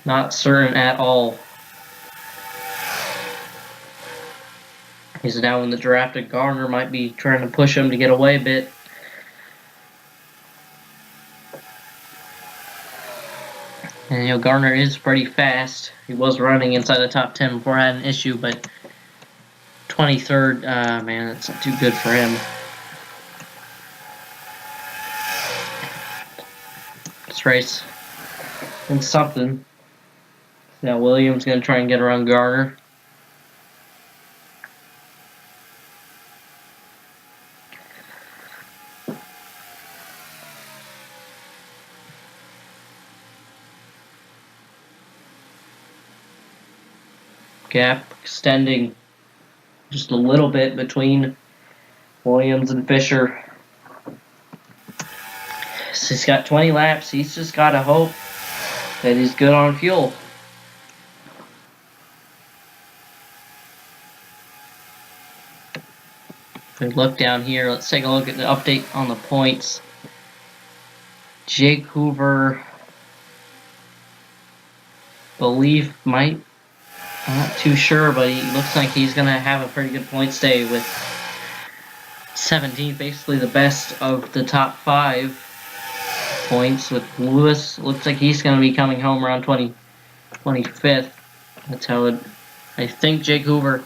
Not certain at all. He's now in the draft, and Garner might be trying to push him to get away a bit. And Garner is pretty fast. He was running inside the top 10 before I had an issue, but 23rd, man, that's not too good for him. This race and something. Now Williams gonna try and get around Garner. Gap extending just a little bit between Williams and Fisher. So he's got 20 laps. He's just got to hope that he's good on fuel. If we look down here, let's take a look at the update on the points. Jake Hoover, believe might. I'm not too sure, but he looks like he's going to have a pretty good point stay with 17, basically the best of the top 5 points. With Lewis, looks like he's going to be coming home around 25th. That's how it. I think Jake Hoover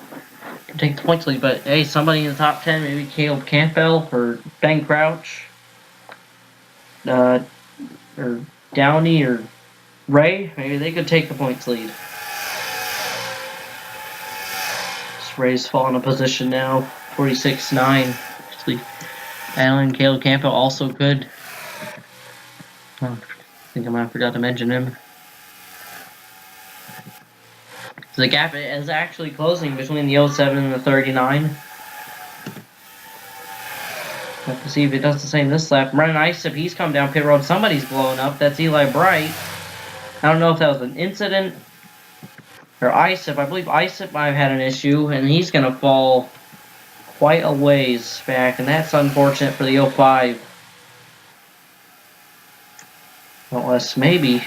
can take the points lead, but hey, somebody in the top 10, maybe Caleb Campbell or Ben Crouch, or Downey or Ray, maybe they could take the points lead. Ray's falling a position now, 46.9. Actually, Alan Caleb Campbell also good. Oh, I think I might have forgot to mention him. So the gap is actually closing between the 07 and the 39. Have to see if it does the same this lap. Brennan Isop, he's come down pit road. Somebody's blowing up. That's Eli Bright. I don't know if that was an incident. Or Isop, I believe Isop might have had an issue, and he's going to fall quite a ways back, and that's unfortunate for the 05. Unless maybe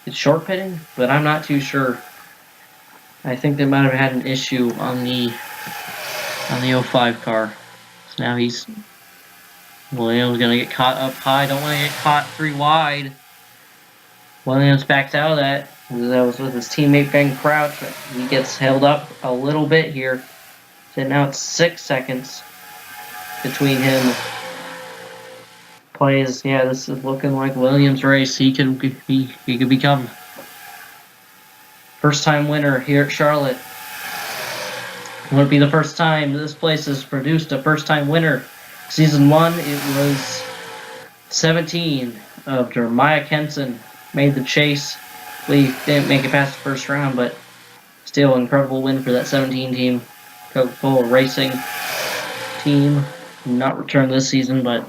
it's short pitting, but I'm not too sure. I think they might have had an issue on the 05 car. So now Williams going to get caught up high. Don't want to get caught 3 wide. Williams backs out of that. That was with his teammate Ben Crouch. He gets held up a little bit here. So now it's 6 seconds between him. Plays, yeah, this is looking like Williams' race. He could become first-time winner here at Charlotte. It would be the first time this place has produced a first-time winner. Season 1, it was 17 of Jeremiah Kenson made the chase We didn't make it past the first round, but still incredible win for that 17 team Coca-Cola Racing team. Not returned this season, but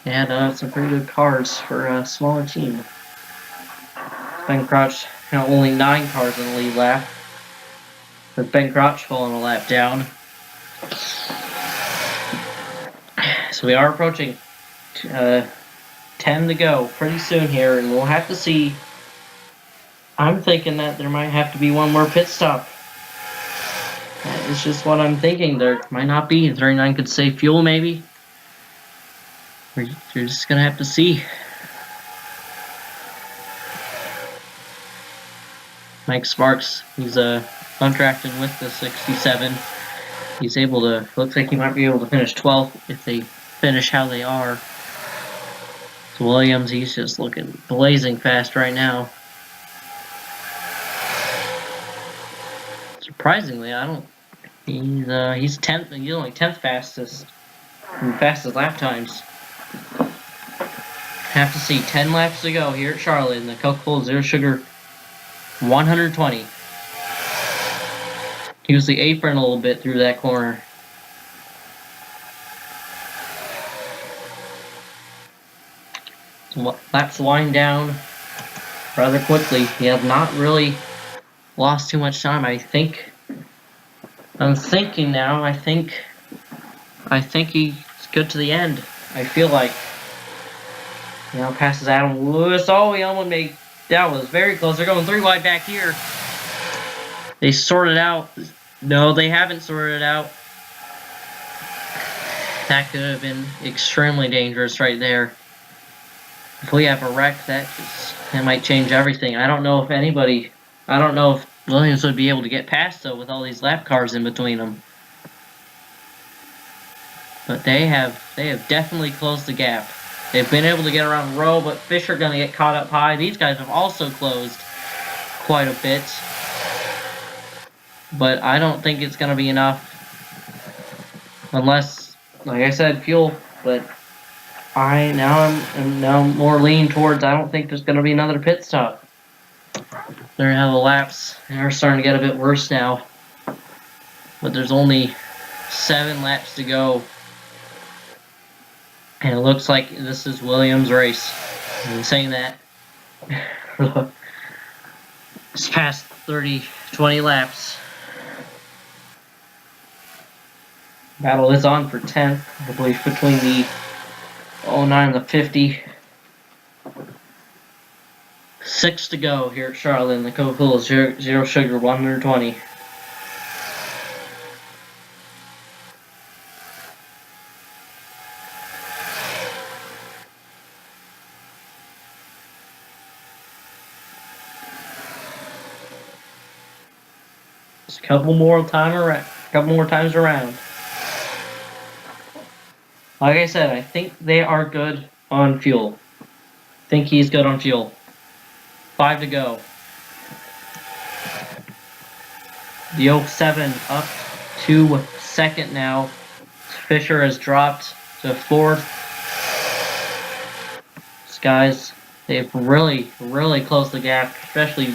they had some pretty good cars for a smaller team. Ben Crouch had only 9 cars in the lead lap, with Ben Crouch falling a lap down. So we are approaching 10 to go pretty soon here, and we'll have to see. I'm thinking that there might have to be one more pit stop. That is just what I'm thinking. There might not be. 39 could save fuel, maybe. You're just going to have to see. Mike Sparks, he's contracted with the 67. He's able to, looks like he might be able to finish 12th if they finish how they are. So Williams, he's just looking blazing fast right now. Surprisingly, he's 10th, he's only 10th fastest lap times. Have to see 10 laps to go here at Charlotte in the Coca-Cola Zero Sugar 120. He was the apron a little bit through that corner. Laps wind down rather quickly. He has not really lost too much time. I'm thinking now. I think he's good to the end. I feel like. Now passes Adam Lewis. Oh, he almost made. That was very close. They're going 3 wide back here. They sorted out. No, they haven't sorted it out. That could have been extremely dangerous right there. If we have a wreck, that might change everything. I don't know if Williams would be able to get past though with all these lap cars in between them. But they have definitely closed the gap. They've been able to get around Rowe, but Fisher gonna get caught up high. These guys have also closed quite a bit. But I don't think it's gonna be enough. Unless, like I said, fuel. But I'm now more leaning towards I don't think there's gonna be another pit stop. There how the laps are starting to get a bit worse now. But there's only 7 laps to go. And it looks like this is Williams' race. I'm saying that. It's past 20 laps. Battle is on for 10th, I believe, between the 09 and the 50. 6 to go here at Charlotte in the Coca-Cola Zero Sugar 120. Just a couple more times around. Like I said, I think they are good on fuel. I think he's good on fuel. 5 to go. The 07 up to 2nd now. Fisher has dropped to 4th. These guys, they've really closed the gap, especially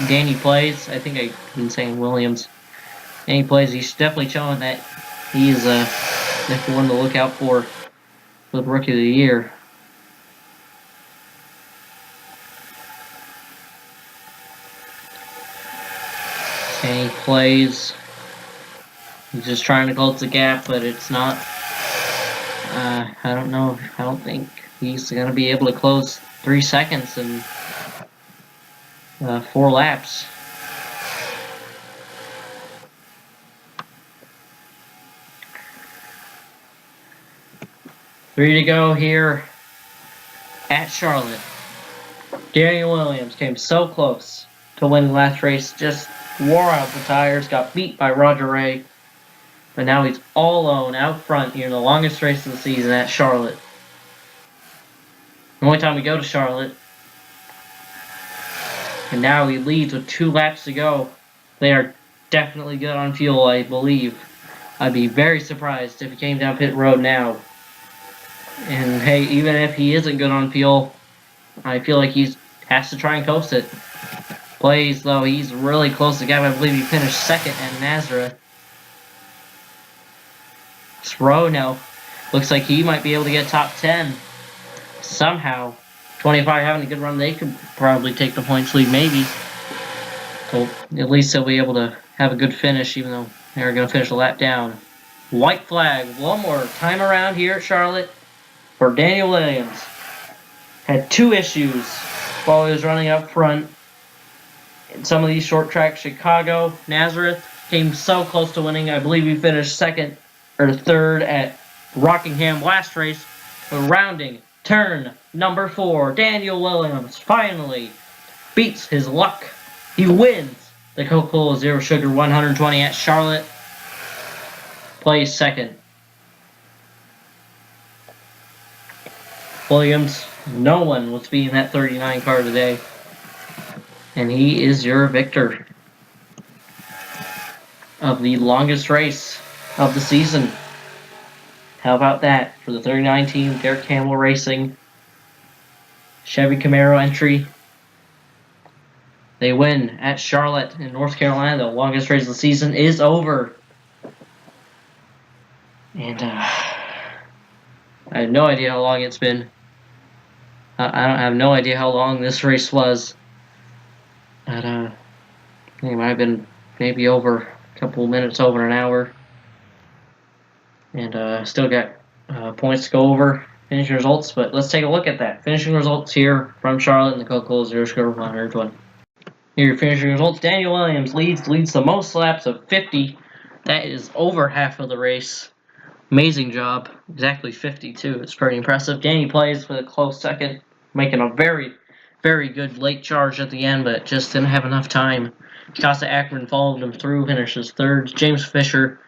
Danny Plays. I think I've been saying Williams. Danny Plays, he's definitely showing that he's definitely one to look out for the Rookie of the Year. Danny Plays. He's just trying to close the gap, but it's not. I don't know. I don't think he's going to be able to close 3 seconds in 4 laps. Three to go here at Charlotte. Daniel Williams came so close to winning last race, just wore out the tires, got beat by Roger Ray, but now he's all alone out front here in the longest race of the season at Charlotte. The only time we go to Charlotte. And now he leads with 2 laps to go. They are definitely good on fuel, I believe. I'd be very surprised if he came down pit road now. And hey, even if he isn't good on fuel, I feel like he's Has to try and coast it. Plays, though, he's really close to Gap. I believe he finished second at Nazareth. Rowe now looks like he might be able to get top 10 somehow. 25 having a good run. They could probably take the points lead, maybe. So at least they'll be able to have a good finish, even though they're going to finish a lap down. White flag. One more time around here at Charlotte for Daniel Williams. Had 2 issues while he was running up front. In some of these short tracks, Chicago, Nazareth, came so close to winning. I believe he finished second or third at Rockingham last race. But rounding turn number 4, Daniel Williams finally beats his luck. He wins the Coca-Cola Zero Sugar 120 at Charlotte. Plays second. Williams, no one was beating that 39 car today. And he is your victor of the longest race of the season. How about that for the 39 team, Derek Campbell Racing, Chevy Camaro entry. They win at Charlotte in North Carolina. The longest race of the season is over. And I have no idea how long it's been. I have no idea how long this race was. But I think it might have been maybe over a couple minutes, over an hour. And still got points to go over, finishing results. But let's take a look at that. Finishing results here from Charlotte in the Coca-Cola Zero Sugar 120. Here are your finishing results. Daniel Williams leads the most laps of 50. That is over half of the race. Amazing job. Exactly 52. It's pretty impressive. Danny plays with a close second, making a very, very good late charge at the end, but just didn't have enough time. Costa Akron followed him through, finishes third. James Fisher,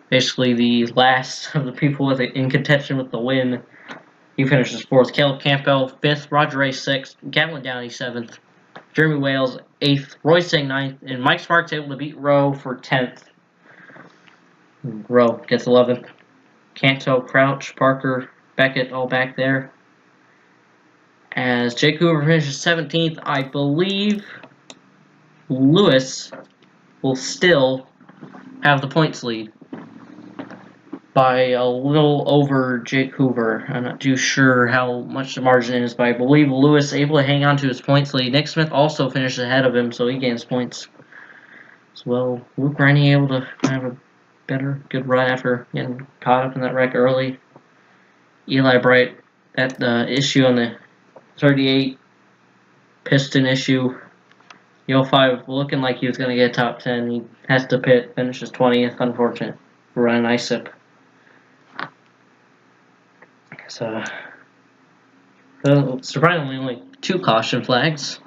basically the last of the people in contention with the win. He finishes fourth. Caleb Campbell, fifth. Roger Ray, sixth. Gavin Downey, seventh. Jeremy Wales, 8th, Roy Singh, 9th, and Mike Sparks able to beat Rowe for 10th. Rowe gets 11th. Canto, Crouch, Parker, Beckett all back there. As Jake Hoover finishes 17th, I believe Lewis will still have the points lead by a little over Jake Hoover. I'm not too sure how much the margin is, but I believe Lewis able to hang on to his points lead. Nick Smith also finishes ahead of him, so he gains points as well. Luke Rennie able to have a good run after getting caught up in that wreck early. Eli Bright, that issue on the 38 piston issue. The 05 looking like he was going to get top 10. He has to pit, finishes 20th. Unfortunate for Ryan Isip. So, surprisingly, only 2 caution flags.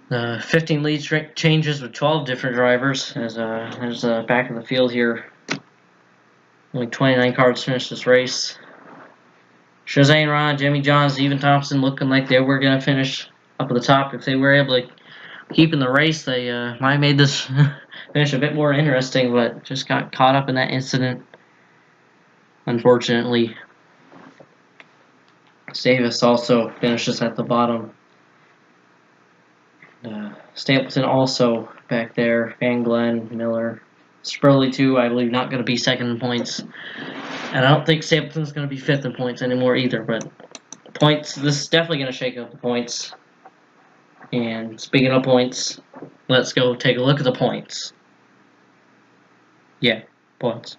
15 lead changes with 12 different drivers. As there's the back of the field here. Only 29 cars finished this race. Shazane Ron, Jimmy Johns, Stephen Thompson looking like they were going to finish up at the top. If they were able to keep in the race, they might have made this finish a bit more interesting, but just got caught up in that incident, unfortunately. Davis also finishes at the bottom. Stapleton also back there. Van Glen, Miller. Spurley, too, I believe, not going to be second in points. And I don't think Stapleton's going to be fifth in points anymore either. But points, this is definitely going to shake up the points. And speaking of points, let's go take a look at the points. Yeah, points.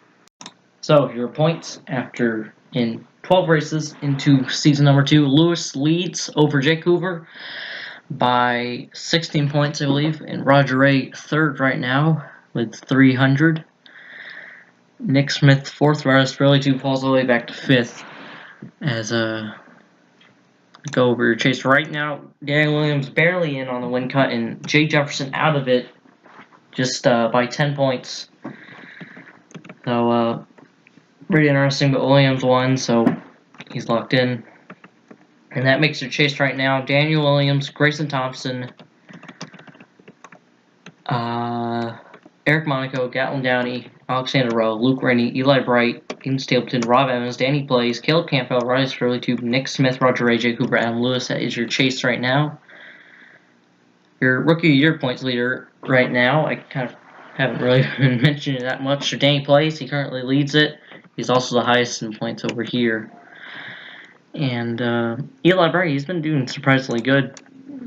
So, your points after in 12 races into season number 2. Lewis leads over Jake Hoover by 16 points, I believe, and Roger Ray third right now with 300. Nick Smith fourth, whereas Spurley 2 falls all the way back to 5th. As go over your chase right now, Daniel Williams barely in on the win cut, and Jay Jefferson out of it just by 10 points. So pretty interesting, but Williams won, so he's locked in. And that makes your chase right now. Daniel Williams, Grayson Thompson, Eric Monaco, Gatlin Downey, Alexander Rowe, Luke Rennie, Eli Bright, Dean Stapleton, Rob Evans, Danny Blaze, Caleb Campbell, Riley Shirley Tube, Nick Smith, Roger AJ Cooper, Adam Lewis. That is your chase right now. Your Rookie of the Year points leader right now, I kind of haven't really been mentioning it that much. So Danny Blaze, he currently leads it. He's also the highest in points over here. And Eli Bray, he's been doing surprisingly good.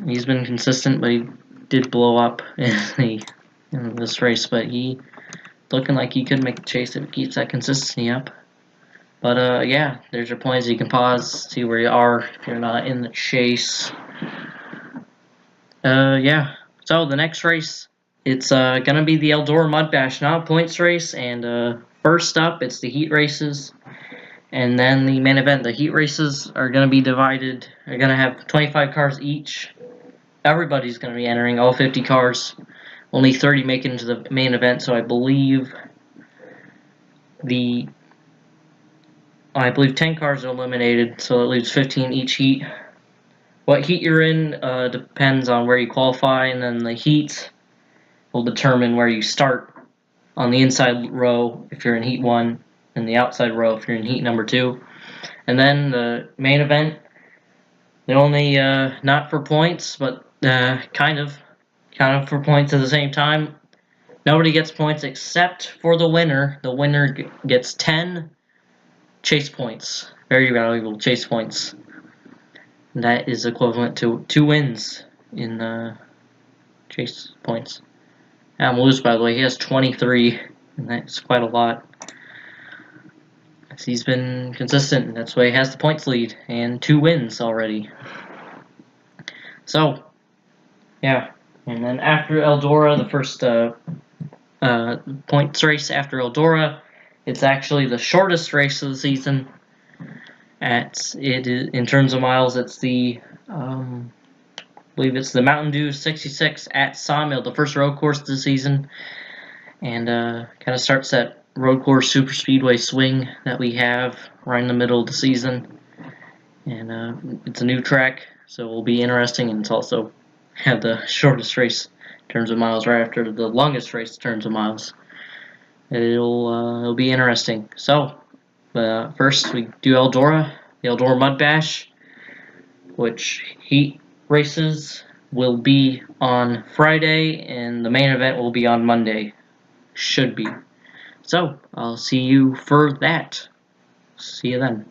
He's been consistent, but he did blow up in this race. But he looking like he could make the chase if he keeps that consistency up. But yeah, there's your points. You can pause, see where you are if you're not in the chase. Yeah. So the next race, it's gonna be the Eldora Mud Bash, not a points race. And first up, it's the heat races. And then the main event. The heat races are going to be divided. They're going to have 25 cars each. Everybody's going to be entering, all 50 cars. Only 30 make it into the main event, so I believe 10 cars are eliminated, so it leaves 15 each heat. What heat you're in depends on where you qualify, and then the heat will determine where you start on the inside row if you're in heat 1. In the outside row if you're in heat number 2. And then the main event, they're only not for points, but kind of for points at the same time. Nobody gets points except for the winner. The winner gets 10 chase points, very valuable chase points. And that is equivalent to 2 wins in chase points. Adam Lewis, by the way, he has 23, and that's quite a lot. He's been consistent, and that's why he has the points lead and 2 wins already. So, yeah. And then after Eldora, the first points race after Eldora, it's actually the shortest race of the season. In terms of miles, it's the I believe it's the Mountain Dew 66 at Sawmill, the first road course of the season, and kind of starts that road course super speedway swing that we have right in the middle of the season. And it's a new track, so it will be interesting, and it's also have the shortest race in terms of miles right after the longest race in terms of miles. It'll be interesting. So first we do Eldora, the Eldora Mud Bash, which heat races will be on Friday and the main event will be on Monday. Should be. So, I'll see you for that. See you then.